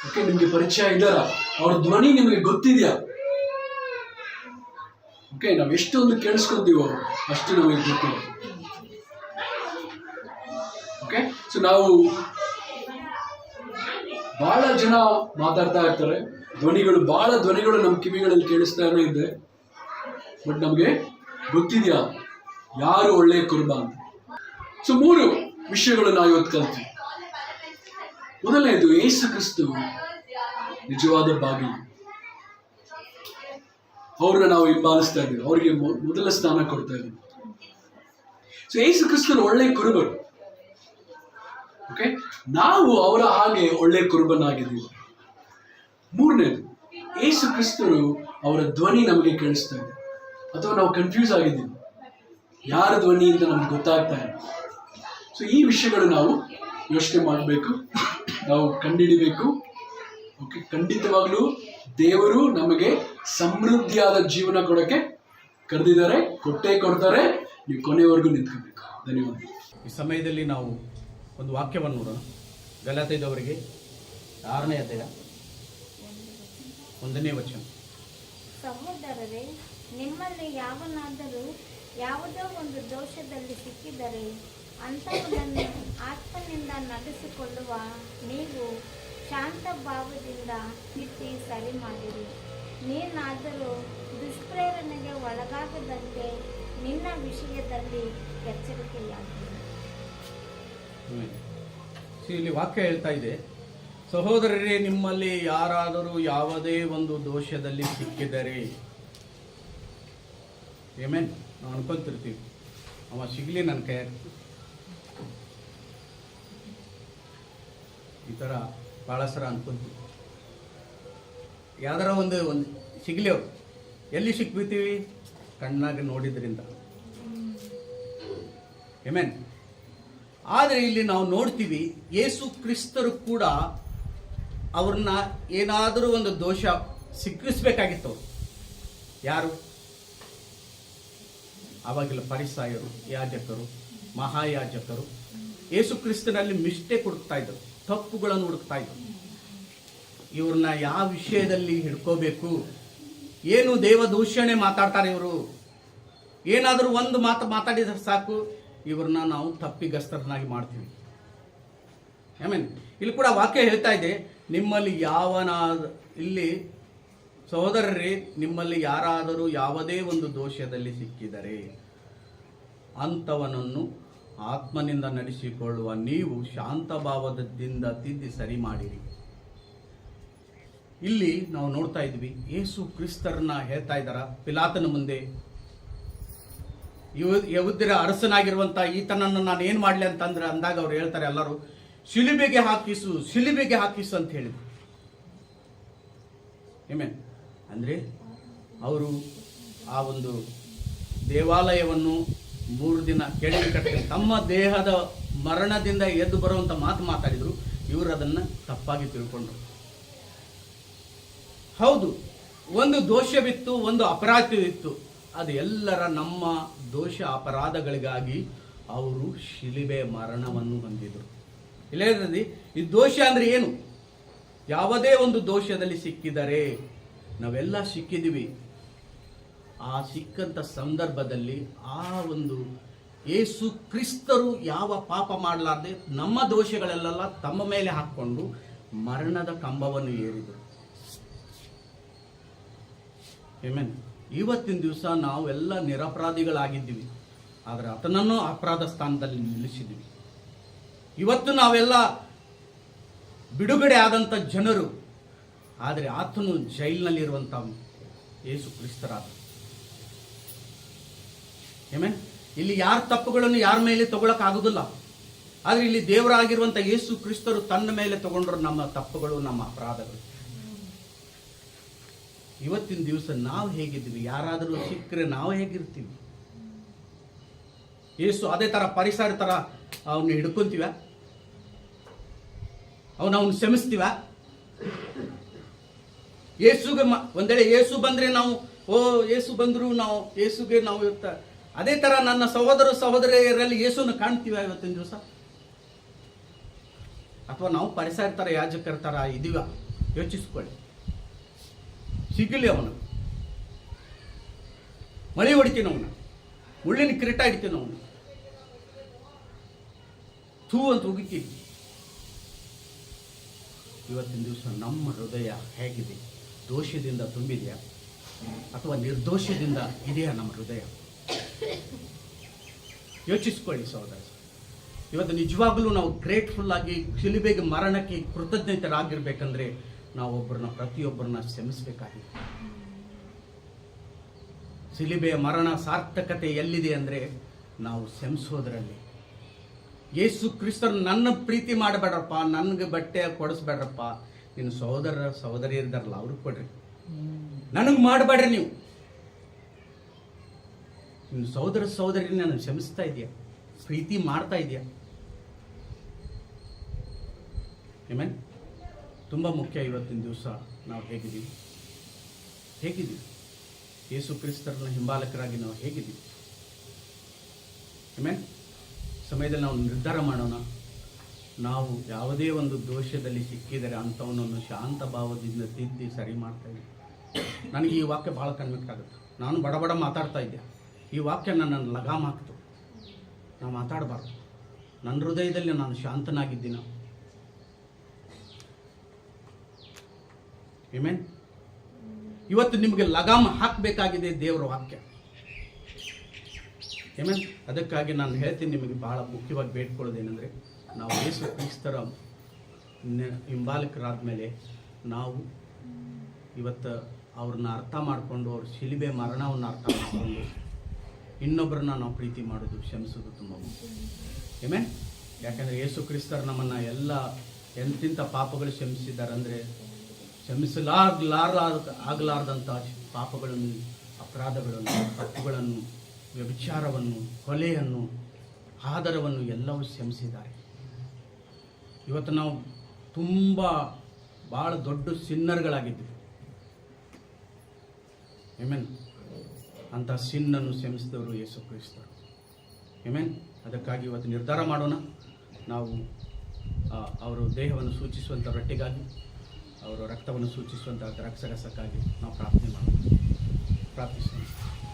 ಓಕೆ ನಿಮ್ಗೆ ಪರಿಚಯ ಇದ್ದಾರ, ಅವ್ರ ಧ್ವನಿ ನಿಮಗೆ ಗೊತ್ತಿದೆಯಾ? ಓಕೆ, ನಾವು ಎಷ್ಟೊಂದು ಕೇಳಿಸ್ಕೊಂತೀವೋ ಅಷ್ಟು ನಮಗೆ ಗೊತ್ತಿಲ್ಲ. ಓಕೆ, ಸೊ ನಾವು ಬಹಳ ಜನ ಮಾತಾಡ್ತಾ ಇರ್ತಾರೆ, ಬಹಳ ಧ್ವನಿಗಳು ನಮ್ಮ ಕಿವಿಗಳಲ್ಲಿ ಕೇಳಿಸ್ತಾನೆ ಇದೆ. ಬಟ್ ನಮಗೆ ಗೊತ್ತಿದೆಯಾ ಯಾರು ಒಳ್ಳೆಯ ಕುರುಬ ಅಂತ? ಸೊ 3 ವಿಷಯಗಳು ನಾವು ಇವತ್ತು ಕಲ್ತೀವಿ. ಮೊದಲನೇದು, ಯೇಸು ಕ್ರಿಸ್ತು ನಿಜವಾದ ಬಾಗಿಲು. ಅವ್ರನ್ನ ನಾವು ಹಿಂಬಾಲಿಸ್ತಾ ಇದ್ದೀವಿ, ಅವರಿಗೆ ಮೊದಲ ಸ್ಥಾನ ಕೊಡ್ತಾ ಇದ್ದೀವಿ. ಸೊ ಯೇಸು ಕ್ರಿಸ್ತರು ಒಳ್ಳೆ ಕುರುಬರು. ಓಕೆ, ನಾವು ಅವರ ಹಾಗೆ ಒಳ್ಳೆ ಕುರುಬನಾಗಿದ್ದೀವಿ. 3ನೇದು, ಯೇಸು ಕ್ರಿಸ್ತರು ಅವರ ಧ್ವನಿ ನಮಗೆ ಕೇಳಿಸ್ತಾ ಇದೆ, ಅಥವಾ ನಾವು ಕನ್ಫ್ಯೂಸ್ ಆಗಿದ್ದೀವಿ, ಯಾರ ಧ್ವನಿ ಅಂತ ನಮ್ಗೆ ಗೊತ್ತಾಗ್ತಾ ಇಲ್ಲ. ಸೊ ಈ ವಿಷಯಗಳು ನಾವು ಯೋಚನೆ ಮಾಡಬೇಕು, ನಾವು ಕಂಡುಹಿಡಿಬೇಕು. ಓಕೆ, ಖಂಡಿತವಾಗ್ಲೂ ದೇವರು ನಮಗೆ ಸಮೃದ್ಧಿಯಾದ ಜೀವನ ಕೊಡೋಕ್ಕೆ ಕರೆದಿದ್ದಾರೆ, ಕೊಟ್ಟೇ ಕೊಡ್ತಾರೆ. ನೀವು ಕೊನೆಯವರೆಗೂ ನಿಂತ್ಕೋಬೇಕು. ಧನ್ಯವಾದ. ಈ ಸಮಯದಲ್ಲಿ ನಾವು ಒಂದು ವಾಕ್ಯವನ್ನು ನೋಡೋಣ. ಗಲಾತ್ಯದವರಿಗೆ 6ನೇ ಅಧ್ಯಾಯ 1ನೇ ವಚನ. ಸಹೋದರರೇ, ನಿಮ್ಮಲ್ಲಿ ಯಾವನಾದರೂ ಯಾವುದೋ ಒಂದು ದೋಷದಲ್ಲಿ ಸಿಕ್ಕಿದರೆ ಅಂಥವನನ್ನು ಆತ್ಮನಿಂದ ನಡೆಸಿಕೊಳ್ಳುವ ನೀವು ಶಾಂತ ಭಾವದಿಂದ ತಿದ್ದಿ ಸರಿ ಮಾಡಿರಿ. ನೀನಾದರೂ ದುಷ್ಪ್ರೇರಣೆಗೆ ಒಳಗಾಗದಂತೆ ನಿನ್ನ ವಿಷಯದಲ್ಲಿ ಎಚ್ಚರಿಕೆಯಾಗಿರಿ. ಇಲ್ಲಿ ವಾಕ್ಯ ಹೇಳ್ತಾ ಇದೆ, ಸಹೋದರರೇ, ನಿಮ್ಮಲ್ಲಿ ಯಾರಾದರೂ ಯಾವುದೇ ಒಂದು ದೋಷದಲ್ಲಿ ಸಿಕ್ಕಿದರೆ, ಏಮೇನ್ ನಾವು ಅನ್ಕೊಂತಿರ್ತೀವಿ, ಅವ ಸಿಗಲಿ ನನ್ನ ಕೈಯಾಗ, ಈ ಥರ ಭಾಳ ಸರ ಅನ್ಕೊಂತೀವಿ. ಯಾವ್ದಾರ ಒಂದು ಸಿಗಲಿ, ಅವ್ರು ಎಲ್ಲಿ ಸಿಕ್ಬಿಡ್ತೀವಿ? ಕಣ್ಣಾಗ ನೋಡಿದ್ರಿಂದ. ಏಮೇನ್. ಆದರೆ ಇಲ್ಲಿ ನಾವು ನೋಡ್ತೀವಿ, ಯೇಸು ಕ್ರಿಸ್ತರು ಕೂಡ ಅವ್ರನ್ನ ಏನಾದರೂ ಒಂದು ದೋಷ ಸಿಕ್ಕಿಸ್ಬೇಕಾಗಿತ್ತು. ಯಾರು? ಆವಾಗಿಲ್ಲ ಫರಿಸಾಯರು, ಯಾಜಕರು, ಮಹಾಯಾಜಕರು ಯೇಸು ಕ್ರಿಸ್ತನಲ್ಲಿ ಮಿಸ್ಟೇಕ್ ಹುಡುಕ್ತಾ ಇದ್ರು, ತಪ್ಪುಗಳನ್ನು ಹುಡುಕ್ತಾ ಇದ್ರು. ಇವ್ರನ್ನ ಯಾವ ವಿಷಯದಲ್ಲಿ ಹಿಡ್ಕೋಬೇಕು, ಏನು ದೇವ ದೂಷಣೆ ಮಾತಾಡ್ತಾರೆ ಇವರು, ಏನಾದರೂ ಒಂದು ಮಾತು ಮಾತಾಡಿದ್ರೆ ಸಾಕು ಇವ್ರನ್ನ ನಾವು ತಪ್ಪಿಗಸ್ತರನ್ನಾಗಿ ಮಾಡ್ತೀವಿ. ಆಮೇಲೆ ಇಲ್ಲಿ ಕೂಡ ವಾಕ್ಯ ಹೇಳ್ತಾ ಇದೆ, ನಿಮ್ಮಲ್ಲಿ ಇಲ್ಲಿ ಸಹೋದರರೇ, ನಿಮ್ಮಲ್ಲಿ ಯಾರಾದರೂ ಯಾವುದೇ ಒಂದು ದೋಷದಲ್ಲಿ ಸಿಕ್ಕಿದರೆ ಅಂಥವನನ್ನು ಆತ್ಮನಿಂದ ನಡೆಸಿಕೊಳ್ಳುವ ನೀವು ಶಾಂತ ಭಾವದಿಂದ ತಿದ್ದಿ ಸರಿ ಮಾಡಿರಿ. ಇಲ್ಲಿ ನಾವು ನೋಡ್ತಾ ಇದ್ವಿ, ಯೇಸು ಕ್ರಿಸ್ತರನ್ನ ಹೇಳ್ತಾ ಇದ್ದಾರ ಪಿಲಾತನ ಮುಂದೆ, ಯಹೂದ್ಯರ ಅರಸನಾಗಿರುವಂತ ಈತನನ್ನು ನಾನು ಏನ್ ಮಾಡ್ಲಿ ಅಂದಾಗ ಅವ್ರು ಹೇಳ್ತಾರೆ, ಎಲ್ಲರೂ ಶಿಲುಬೆಗೆ ಹಾಕಿಸು, ಶಿಲುಬೆಗೆ ಹಾಕಿಸು ಅಂತ ಹೇಳಿದ್ರು. ಆಮೆನ್. ಅಂದ್ರೆ ಅವರು ಆ ಒಂದು ದೇವಾಲಯವನ್ನು 3 ದಿನ ಕೆಳಗೆ ಕಟ್ಟಿ ತಮ್ಮ ದೇಹದ ಮರಣದಿಂದ ಎದ್ದು ಬರುವಂತ ಮಾತಾಡಿದ್ರು. ಇವರು ಅದನ್ನ ತಪ್ಪಾಗಿ ತಿಳ್ಕೊಂಡ್ರು. ಹೌದು, ಒಂದು ದೋಷವಿತ್ತು, ಒಂದು ಅಪರಾಧವಿತ್ತು. ಅದು ಎಲ್ಲರ ನಮ್ಮ ದೋಷ ಅಪರಾಧಗಳಿಗಾಗಿ ಅವರು ಶಿಲುಬೆ ಮರಣವನ್ನು ಹೊಂದಿದ್ರು. ಇಲ್ಲೇ ಈ ದೋಷ ಅಂದ್ರೆ ಏನು? ಯಾವುದೇ ಒಂದು ದೋಷದಲ್ಲಿ ಸಿಕ್ಕಿದರೆ, ನಾವೆಲ್ಲ ಸಿಕ್ಕಿದ್ದೀವಿ. ಆ ಸಿಕ್ಕಂತ ಸಂದರ್ಭದಲ್ಲಿ ಆ ಒಂದು ಯೇಸು ಕ್ರಿಸ್ತರು ಯಾವ ಪಾಪ ಮಾಡಲಾರ್ದೆ ನಮ್ಮ ದೋಷಗಳೆಲ್ಲ ತಮ್ಮ ಮೇಲೆ ಹಾಕ್ಕೊಂಡು ಮರಣದ ಕಂಬವನ್ನು ಏರಿದರು. ಆಮೆನ್. ಇವತ್ತಿನ ದಿವಸ ನಾವೆಲ್ಲ ನಿರಪರಾಧಿಗಳಾಗಿದ್ದೀವಿ, ಆದರೆ ಆತನನ್ನು ಅಪರಾಧ ಸ್ಥಾನದಲ್ಲಿ ನಿಲ್ಲಿಸಿದ್ದೀವಿ. ಇವತ್ತು ನಾವೆಲ್ಲ ಬಿಡುಗಡೆ ಆದಂಥ ಜನರು, ಆದರೆ ಆತನು ಜೈಲಿನಲ್ಲಿರುವಂಥ ಯೇಸು ಕ್ರಿಸ್ತರಾದ. ಆಮೆನ್. ಇಲ್ಲಿ ಯಾರ ತಪ್ಪುಗಳನ್ನು ಯಾರ ಮೇಲೆ ತಗೊಳಕ್ಕಾಗುದಿಲ್ಲ, ಆದರೆ ಇಲ್ಲಿ ದೇವರಾಗಿರುವಂಥ ಯೇಸು ಕ್ರಿಸ್ತರು ತನ್ನ ಮೇಲೆ ತಗೊಂಡ್ರು ನಮ್ಮ ತಪ್ಪುಗಳು, ನಮ್ಮ ಅಪರಾಧಗಳು. ಇವತ್ತಿನ ದಿವಸ ನಾವು ಹೇಗಿದ್ದೀವಿ? ಯಾರಾದರೂ ಸಿಕ್ಕರೆ ನಾವು ಹೇಗಿರ್ತೀವಿ? ಯೇಸು ಅದೇ ತರ ಪರಿಸರ ತರ ಅವನ್ನ ಹಿಡ್ಕೊಂತೀವ? ಅವನು ಕ್ಷಮಿಸ್ತೀವ? ಯೇಸುಗೆ ಒಂದೇಳೆ ಯೇಸು ಬಂದ್ರೆ ನಾವು ಯೇಸು ಬಂದ್ರು ನಾವು ಯೇಸುಗೆ ನಾವು ಅದೇ ತರ ನನ್ನ ಸಹೋದರ ಸಹೋದರಿಯರಲ್ಲಿ ಯೇಸುನ ಕಾಣ್ತೀವ ಇವತ್ತಿನ ದಿವಸ? ಅಥವಾ ನಾವು ಪರಿಸರ ತರ ಯಾಜಕರ ತರ ಇದೀವ? ಯೋಚಿಸ್ಕೊಳ್ಳಿ. ಸಿಗಲಿ ಅವನು, ಮಳೆ ಹೊಡಿತೀನಿ ಅವನು, ಮುಳ್ಳಿನ ಕಿರೀಟ ಹಿಡಿತೀನಿ ಅವನು, ಥೂ ಅಂತ ಹೋಗಿತ್ತೀವಿ. ಇವತ್ತಿನ ದಿವಸ ನಮ್ಮ ಹೃದಯ ಹೇಗಿದೆ? ದೋಷದಿಂದ ತುಂಬಿದೆಯಾ ಅಥವಾ ನಿರ್ದೋಷದಿಂದ ಇದೆಯಾ ನಮ್ಮ ಹೃದಯ? ಯೋಚಿಸ್ಕೊಳ್ಳಿ ಸಹೋದರ. ಇವತ್ತು ನಿಜವಾಗ್ಲೂ ನಾವು ಗ್ರೇಟ್ಫುಲ್ ಆಗಿ ಶಿಲುಬೆಗೆ ಮರಣಕ್ಕೆ ಕೃತಜ್ಞತರಾಗಿರ್ಬೇಕಂದ್ರೆ ನಾವು ಪ್ರತಿಯೊಬ್ಬರನ್ನ ಕ್ಷಮಿಸಬೇಕಾಗಿದೆ. ಶಿಲುಬೆಯ ಮರಣ ಸಾರ್ಥಕತೆ ಎಲ್ಲಿದೆ ಅಂದ್ರೆ ನಾವು ಕ್ಷಮಿಸೋದ್ರಲ್ಲಿ. ಯೇಸು ಕ್ರಿಸ್ತರು ನನ್ನ ಪ್ರೀತಿ ಮಾಡಬೇಡ್ರಪ್ಪ, ನನಗೆ ಬಟ್ಟೆ ಕೊಡಿಸ್ಬೇಡ್ರಪ್ಪ, ನಿನ್ನ ಸಹೋದರ ಸಹೋದರಿಯರಿದ್ದಾರಲ್ಲ ಅವ್ರಿಗೆ ಕೊಡ್ರಿ, ನನಗೆ ಮಾಡಬೇಡ್ರಿ. ನೀವು ನಿನ್ನ ಸಹೋದರ ಸಹೋದರಿ ನಾನು ಕ್ಷಮಿಸ್ತಾ ಇದೆಯಾ? ಪ್ರೀತಿ ಮಾಡ್ತಾ ಇದೆಯಾ? ಆಮೆನ್. ತುಂಬ ಮುಖ್ಯ. ಇವತ್ತಿನ ದಿವಸ ನಾವು ಹೇಗಿದ್ದೀವಿ? ಯೇಸು ಕ್ರಿಸ್ತರನ್ನ ಹಿಂಬಾಲಕರಾಗಿ ನಾವು ಹೇಗಿದ್ದೀವಿ? ಆಮೆನ್. ಸಮಯದಲ್ಲಿ ನಾವು ನಿರ್ಧಾರ ಮಾಡೋಣ. ನಾವು ಯಾವುದೇ ಒಂದು ದೋಷದಲ್ಲಿ ಸಿಕ್ಕಿದರೆ ಅಂಥವನನ್ನು ಶಾಂತ ಭಾವದಿಂದ ತಿದ್ದಿ ಸರಿ ಮಾಡ್ತಾ ಇದ್ದೀವಿ. ನನಗೆ ಈ ವಾಕ್ಯ ಭಾಳ ಕನ್ವಿಕ್ಟ್ ಆಗುತ್ತೆ. ನಾನು ಬಡ ಮಾತಾಡ್ತಾ ಇದ್ದೆ, ಈ ವಾಕ್ಯ ನನ್ನನ್ನು ಲಗಾಮ್ ಹಾಕ್ತು. ನಾವು ಮಾತಾಡಬಾರ್ದು. ನನ್ನ ಹೃದಯದಲ್ಲಿ ನಾನು ಶಾಂತನಾಗಿದ್ದೀನ. ಆಮೆನ್. ಇವತ್ತು ನಿಮಗೆ ಲಗಾಮ್ ಹಾಕಬೇಕಾಗಿದೆ ದೇವರ ವಾಕ್ಯ. ಆಮೆನ್. ಅದಕ್ಕಾಗಿ ನಾನು ಹೇಳ್ತೀನಿ, ನಿಮಗೆ ಬಹಳ ಮುಖ್ಯವಾಗಿ ಬೇಡ್ಕೊಳ್ಳೋದೇನೆಂದರೆ, ನಾವು ಯೇಸು ಕ್ರಿಸ್ತರ ಹಿಂಬಾಲಕರಾದ ಮೇಲೆ ನಾವು ಇವತ್ತು ಅವ್ರನ್ನ ಅರ್ಥ ಮಾಡಿಕೊಂಡು, ಅವ್ರ ಶಿಲುಬೆ ಮರಣವನ್ನು ಅರ್ಥ ಮಾಡಿಕೊಂಡು ಇನ್ನೊಬ್ಬರನ್ನ ನಾವು ಪ್ರೀತಿ ಮಾಡೋದು, ಕ್ಷಮಿಸೋದು ತುಂಬ ಮುಖ್ಯ. ಆಮೆನ್. ಯಾಕಂದರೆ ಯೇಸು ಕ್ರಿಸ್ತರು ನಮ್ಮನ್ನು ಎಲ್ಲ ಎಂತಿಂಥ ಪಾಪಗಳು ಕ್ಷಮಿಸಿದ್ದಾರೆ ಅಂದರೆ, ಆಗಲಾರ್ದಂಥ ಪಾಪಗಳನ್ನು, ಅಪರಾಧಗಳನ್ನು, ತಪ್ಪುಗಳನ್ನು, ವ್ಯಭಿಚಾರವನ್ನು, ಕೊಲೆಯನ್ನು, ಆದರವನ್ನು ಎಲ್ಲವೂ ಕ್ಷಮಿಸಿದ್ದಾರೆ. ಇವತ್ತು ನಾವು ತುಂಬ ಭಾಳ ದೊಡ್ಡ ಸಿನ್ನರ್ಗಳಾಗಿದ್ದೀವಿ. ಆಮೆನ್. ಅಂಥ ಸಿನ್ನನ್ನು ಕ್ಷಮಿಸಿದವರು ಯೇಸು ಕ್ರಿಸ್ತರು. ಆಮೆನ್. ಅದಕ್ಕಾಗಿ ಇವತ್ತು ನಿರ್ಧಾರ ಮಾಡೋಣ. ನಾವು ಅವರು ದೇಹವನ್ನು ಸೂಚಿಸುವಂಥ ರೊಟ್ಟಿಗಾಗಿ, ಅವರ ರಕ್ತವನ್ನು ಸೂಚಿಸುವಂಥ ದ್ರಾಕ್ಷರಸಕ್ಕಾಗಿ ನಾವು ಪ್ರಾರ್ಥಿಸೋಣ.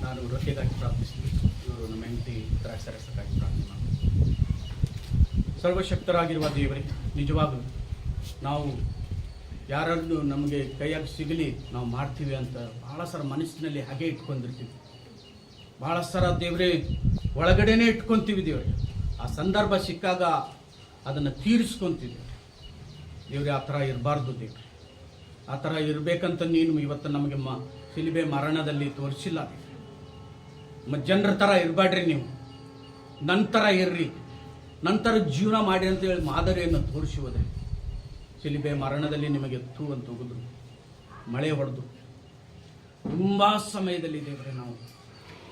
ನಾನು ರೊಟ್ಟಿಗಾಗಿ ಪ್ರಾರ್ಥಿಸ್ತೀನಿ, ಇವರು ನಮ್ಮ ಹೆಂಡತಿ ದ್ರಾಕ್ಷರಸಕ್ಕಾಗಿ ಪ್ರಾರ್ಥನೆ ಮಾಡೋಣ. ಸರ್ವಶಕ್ತರಾಗಿರುವ ದೇವರೇ, ನಿಜವಾಗಲೂ ನಾವು ಯಾರನ್ನು ನಮಗೆ ಕೈಯಾಗಿ ಸಿಗಲಿ ನಾವು ಮಾಡ್ತೀವಿ ಅಂತ ಭಾಳ ಸರ ಮನಸ್ಸಿನಲ್ಲಿ ಹಾಗೆ ಇಟ್ಕೊಂಡಿರ್ತೀವಿ. ಭಾಳ ಸರ ದೇವರೇ ಒಳಗಡೆನೇ ಇಟ್ಕೊತೀವಿ ದೇವರೇ. ಆ ಸಂದರ್ಭ ಸಿಕ್ಕಾಗ ಅದನ್ನು ತೀರಿಸ್ಕೊತೀವಿ ದೇವರೇ. ಆ ಥರ ಇರಬಾರ್ದು ದೇವ್ರೆ. ಆ ಥರ ಇರಬೇಕಂತ ನೀನು ಇವತ್ತು ನಮಗೆ ಶಿಲುಬೆ ಮರಣದಲ್ಲಿ ತೋರಿಸಿಲ್ಲ. ಜನರ ಥರ ಇರಬೇಡ್ರಿ, ನೀವು ನಂತರ ಇರ್ರಿ, ನಂತರ ಜೀವನ ಮಾಡಿ ಅಂತ ಹೇಳಿ ಮಾದರಿಯನ್ನು ತೋರಿಸಿ ಹೋದ್ರೆ. ಶಿಲುಬೆ ಮರಣದಲ್ಲಿ ನಿಮಗೆ ಎತ್ತು ಅಂತ ಹೋಗಿದ್ರು, ಮಳೆ ಹೊಡೆದು ತುಂಬ ಸಮಯದಲ್ಲಿ ದೇವರೇ ನಾವು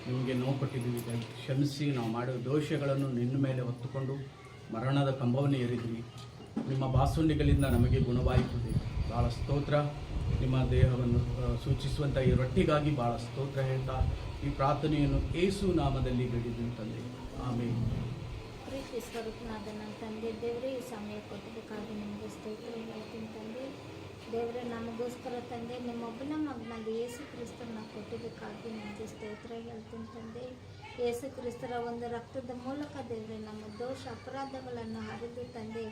ನಿಮಗೆ ನೋವು ಕೊಟ್ಟಿದ್ದೀವಿ. ಕ್ಷಮಿಸಿ, ನಾವು ಮಾಡುವ ದೋಷಗಳನ್ನು ನಿನ್ನ ಮೇಲೆ ಹೊತ್ತುಕೊಂಡು ಮರಣದ ಕಂಬವನ್ನು ಏರಿದ್ವಿ. ನಿಮ್ಮ ಬಾಸುಂಡಿಗಳಿಂದ ನಮಗೆ ಗುಣವಾಯಿತು. ಭಾಳ ಸ್ತೋತ್ರ. ನಿಮ್ಮ ದೇಹವನ್ನು ಸೂಚಿಸುವಂಥ ಈ ರೊಟ್ಟಿಗಾಗಿ ಭಾಳ ಸ್ತೋತ್ರ ಹೇಳ್ತಾ ಈ ಪ್ರಾರ್ಥನೆಯನ್ನು ಯೇಸು ನಾಮದಲ್ಲಿ ಬೇಡಿದ್ದು ತಂದೆ, ಆಮೇಲೆ. ಪ್ರೀತಿ ಸ್ವರೂಪನಾದ ನನ್ನ ತಂದೆ ದೇವರೇ, ಈ ಸಮಯ ಕೊಟ್ಟಿದ್ದಕ್ಕಾಗಿ ನಿಮಗೆ ಸ್ತೋತ್ರ ಹೇಳ್ತೀನಿ ತಂದೆ. ದೇವರೇ, ನಮಗೋಸ್ಕರ ತಂದೆ ನಿಮ್ಮೊಬ್ಬನ ಮಗನಾದ ಯೇಸು ಕ್ರಿಸ್ತನ ಕೊಟ್ಟಿದ್ದಕ್ಕಾಗಿ ನಿಮಗೆ ಸ್ತೋತ್ರ ಹೇಳ್ತೀನಿ ತಂದೆ. ಯೇಸು ಕ್ರಿಸ್ತರ ಒಂದು ರಕ್ತದ ಮೂಲಕ ದೇವರೇ ನಮ್ಮ ದೋಷ ಅಪರಾಧಗಳನ್ನು ಹರಿದು ತಂದೆ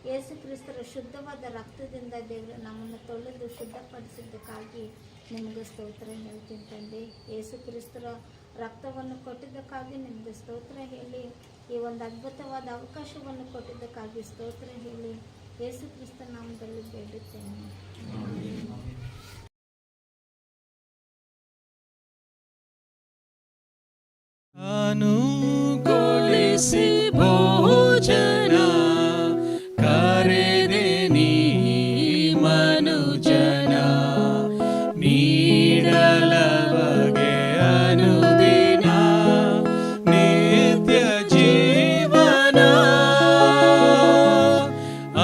ಯೇಸು ಕ್ರಿಸ್ತರ ಶುದ್ಧವಾದ ರಕ್ತದಿಂದ ದೇವರೇ ನಮ್ಮನ್ನು ತೊಳೆದು ಶುದ್ಧಪಡಿಸಿದ್ದಕ್ಕಾಗಿ ನಿಮಗೆ ಸ್ತೋತ್ರ ಹೇಳ್ತೀನಿ ತಂದೆ. ಯೇಸು ಕ್ರಿಸ್ತರ ರಕ್ತವನ್ನು ಕೊಟ್ಟಿದ್ದಕ್ಕಾಗಿ ನಿಮಗೆ ಸ್ತೋತ್ರ ಹೇಳಿ, ಈ ಒಂದು ಅದ್ಭುತವಾದ ಅವಕಾಶವನ್ನು ಕೊಟ್ಟಿದ್ದಕ್ಕಾಗಿ ಸ್ತೋತ್ರ ಹೇಳಿ ಯೇಸು ಕ್ರಿಸ್ತ ನಾಮದಲ್ಲಿ ಬೇಡುತ್ತೇನೆ. ಅನುಗೊಳಿಸಿ ಭೋಜನ ಕರೆದೆ ನೀ ಮನುಜನ, ನೀಡಲವಗೆ ಅನುದಿನ ನಿತ್ಯ ಜೀವನ.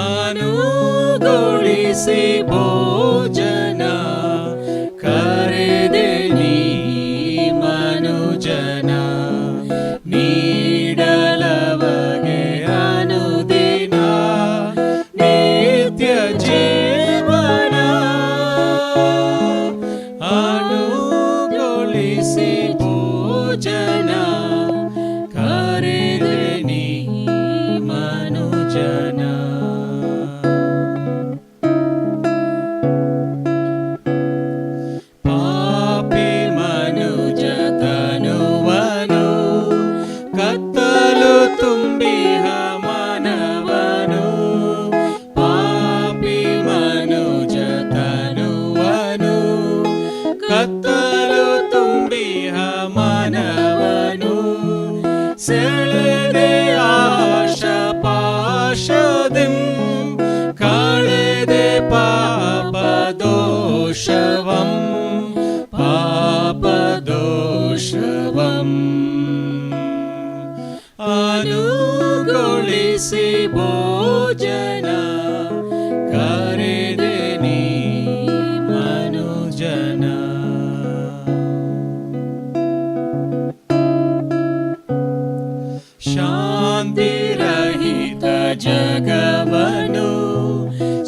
ಅನುಗೊಳಿಸಿ ಭೋಜನ ಕರೆದೆ ನೀ ಮನುಜನ, ನೀಡಲವಗೆ ಅನುದಿನ ನಿತ್ಯ ಜೀವನ. ಅನುಗೊಳಿಸಿ ಭೋಜನ ಕರೆದೆ ನೀ ಮನುಜನ. ಪಾಪಿ ಮನುಜ ತನುವನು ಕತ್ತಲು ತುಂಬಿಹ ಮನವನು, ಪಾಪಿ ಮನುಜ ತನುವನು ಕತ್ತಲು ತುಂಬಿಹ ಮನವನು, ಸೆಳೆದೆ ಆಶ ಪಾಶದಿಂ ಕಳೆದೆ ಪಾಪ ದೋಷವಂ, ಪಾಪ ದೋಷವಂ. ಅನುಗೊಳಿಸಿ ಭೋಜನ ಕರೆದೆ ನೀ ಮನುಜನ. ಶಾಂತಿರಹಿತ ಜಗವನು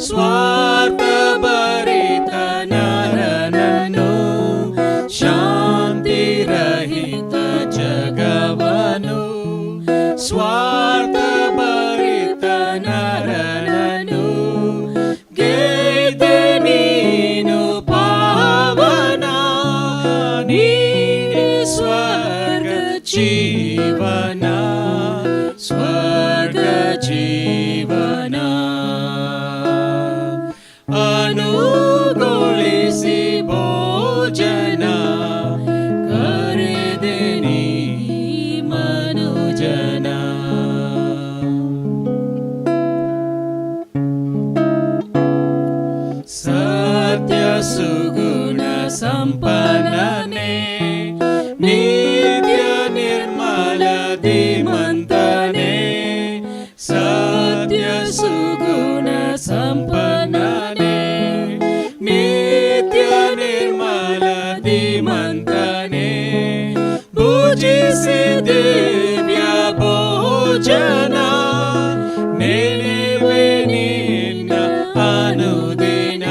ಸ್ವಾರ್ಥ ಭರಿತ ನರನನು, ಶಾಂತಿರಹಿತ ಜಗವನು ಸ್ವಾರ್ಥ ಭರಿತ ನರನನು, ಗೆದ್ದೆ ನೀನು ಪಾವನ ನೀನೆ ಸ್ವರ್ಗ ಜೀವನ, ಸ್ವರ್ಗ ಜೀವನ. ಅನುಗೊಳಿಸಿ ಭೋಜನ ಕರೆದೆ ನೀ ಮನುಜನ. ಸತ್ಯ ಸುಗುಣ ಸಂಪನ್ನನೆ, ನಿತ್ಯ ನಿರ್ಮಲ ಧೀಮಂತನೆ, ಸತ್ಯ ಸುಗುಣ ಸಂಪನ್ನನೆ, ನಿತ್ಯ ನಿರ್ಮಲ ಧೀಮಂತನೆ, ಭುಜಿಸಿ ದಿವ್ಯ ಭೋಜನ ನೆನೆವೆ ನಿನ್ನ ಅನುದಿನ,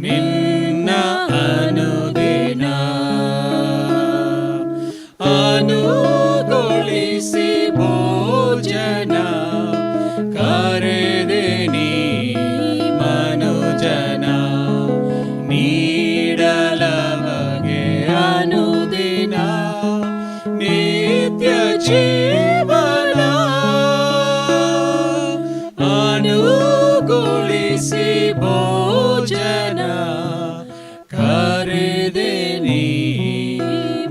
ನಿನ್ನ ಅನುದಿನ. ಅನುಗೊಳಿಸಿ ಭೋಜನ ಕರೆದೆ ನೀ ಮನುಜನ, ನೀಡಲವಗೆ ಅನುದಿನ ನಿತ್ಯ ಜೀವನ. ಅನುಗೊಳಿಸಿ ಭೋಜನ ಕರೆದೆ ನೀ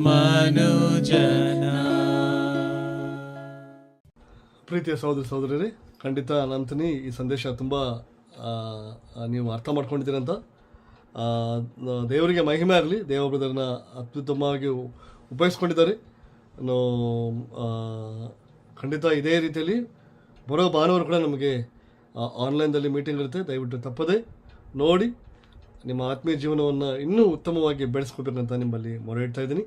ಮನುಜನ. ಪ್ರೀತಿಯ ಸಹೋದರ ಸಹೋದರರೇ, ಖಂಡಿತ ನಂತನಿ ಈ ಸಂದೇಶ ತುಂಬ ನೀವು ಅರ್ಥ ಮಾಡ್ಕೊಂಡಿದ್ದೀರಂತ. ದೇವರಿಗೆ ಮಹಿಮೆ ಆಗಲಿ. ದೇವ ಬ್ರದರ್ನ ಅತ್ಯುತ್ತಮವಾಗಿ ಉಪಯೋಗಿಸ್ಕೊಂಡಿದ್ದಾರೆ. ಖಂಡಿತ ಇದೇ ರೀತಿಯಲ್ಲಿ ಬರೋ ಭಾನುವಾರ ಕೂಡ ನಮಗೆ ಆನ್ಲೈನ್ದಲ್ಲಿ ಮೀಟಿಂಗ್ ಇರುತ್ತೆ. ದಯವಿಟ್ಟು ತಪ್ಪದೆ ನೋಡಿ ನಿಮ್ಮ ಆತ್ಮೀಯ ಜೀವನವನ್ನು ಇನ್ನೂ ಉತ್ತಮವಾಗಿ ಬೆಳೆಸ್ಕೊಬೇಕಂತ ನಿಮ್ಮಲ್ಲಿ ಮೊರೆ ಇಡ್ತಾ ಇದ್ದೀನಿ.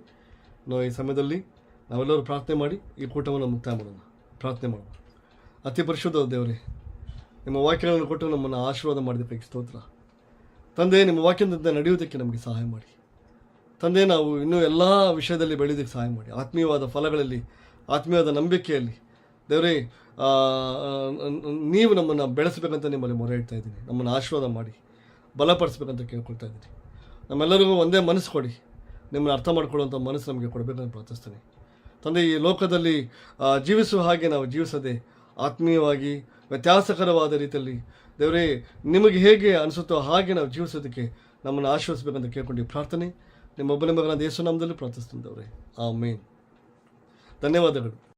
ಈ ಸಮಯದಲ್ಲಿ ನಾವೆಲ್ಲರೂ ಪ್ರಾರ್ಥನೆ ಮಾಡಿ ಈ ಕೂಟವನ್ನು ಮುಕ್ತಾಯ ಮಾಡೋಣ. ಪ್ರಾರ್ಥನೆ ಮಾಡೋಣ. ಅತಿ ಪರಿಶುದ್ಧ ದೇವರೇ, ನಿಮ್ಮ ವಾಕ್ಯಗಳನ್ನು ಕೊಟ್ಟು ನಮ್ಮನ್ನು ಆಶೀರ್ವಾದ ಮಾಡಿದ್ದಕ್ಕಾಗಿ ಸ್ತೋತ್ರ. ತಂದೆ, ನಿಮ್ಮ ವಾಕ್ಯದಂತೆ ನಡೆಯುವುದಕ್ಕೆ ನಮಗೆ ಸಹಾಯ ಮಾಡಿ. ತಂದೆ, ನಾವು ಇನ್ನೂ ಎಲ್ಲ ವಿಷಯದಲ್ಲಿ ಬೆಳೆಯೋದಕ್ಕೆ ಸಹಾಯ ಮಾಡಿ. ಆತ್ಮೀಯವಾದ ಫಲಗಳಲ್ಲಿ, ಆತ್ಮೀಯವಾದ ನಂಬಿಕೆಯಲ್ಲಿ ದೇವರೇ ನೀವು ನಮ್ಮನ್ನು ಬೆಳೆಸಬೇಕಂತ ನಿಮ್ಮಲ್ಲಿ ಮೊರೆ ಇಡ್ತಾ ಇದ್ದೀನಿ. ನಮ್ಮನ್ನು ಆಶೀರ್ವಾದ ಮಾಡಿ ಬಲಪಡಿಸ್ಬೇಕಂತ ಕೇಳ್ಕೊಳ್ತಾ ಇದ್ದೀನಿ. ನಮ್ಮೆಲ್ಲರಿಗೂ ಒಂದೇ ಮನಸ್ಸು ಕೊಡಿ, ನಿಮ್ಮನ್ನು ಅರ್ಥ ಮಾಡ್ಕೊಳ್ಳುವಂಥ ಮನಸ್ಸು ನಮಗೆ ಕೊಡಬೇಕಂತ ಪ್ರಾರ್ಥಿಸ್ತೇನೆ. ತಂದೆ, ಈ ಲೋಕದಲ್ಲಿ ಜೀವಿಸುವ ಹಾಗೆ ನಾವು ಜೀವಿಸದೆ ಆತ್ಮೀಯವಾಗಿ ವ್ಯತ್ಯಾಸಕರವಾದ ರೀತಿಯಲ್ಲಿ ದೇವರೇ ನಿಮಗೆ ಹೇಗೆ ಅನಿಸುತ್ತೋ ಹಾಗೆ ನಾವು ಜೀವಿಸೋದಕ್ಕೆ ನಮ್ಮನ್ನು ಆಶೀರ್ವದಿಸಬೇಕಂತ ಕೇಳ್ಕೊಂಡು ಪ್ರಾರ್ಥನೆ ನಿಮ್ಮ ಒಬ್ಬನೇ ಮಗನಾದ ಯೇಸು ನಾಮದಲ್ಲಿ ಪ್ರಾರ್ಥಿಸ್ತೀನಿ ದೇವರೇ. ಆಮೇನ್. ಧನ್ಯವಾದಗಳು.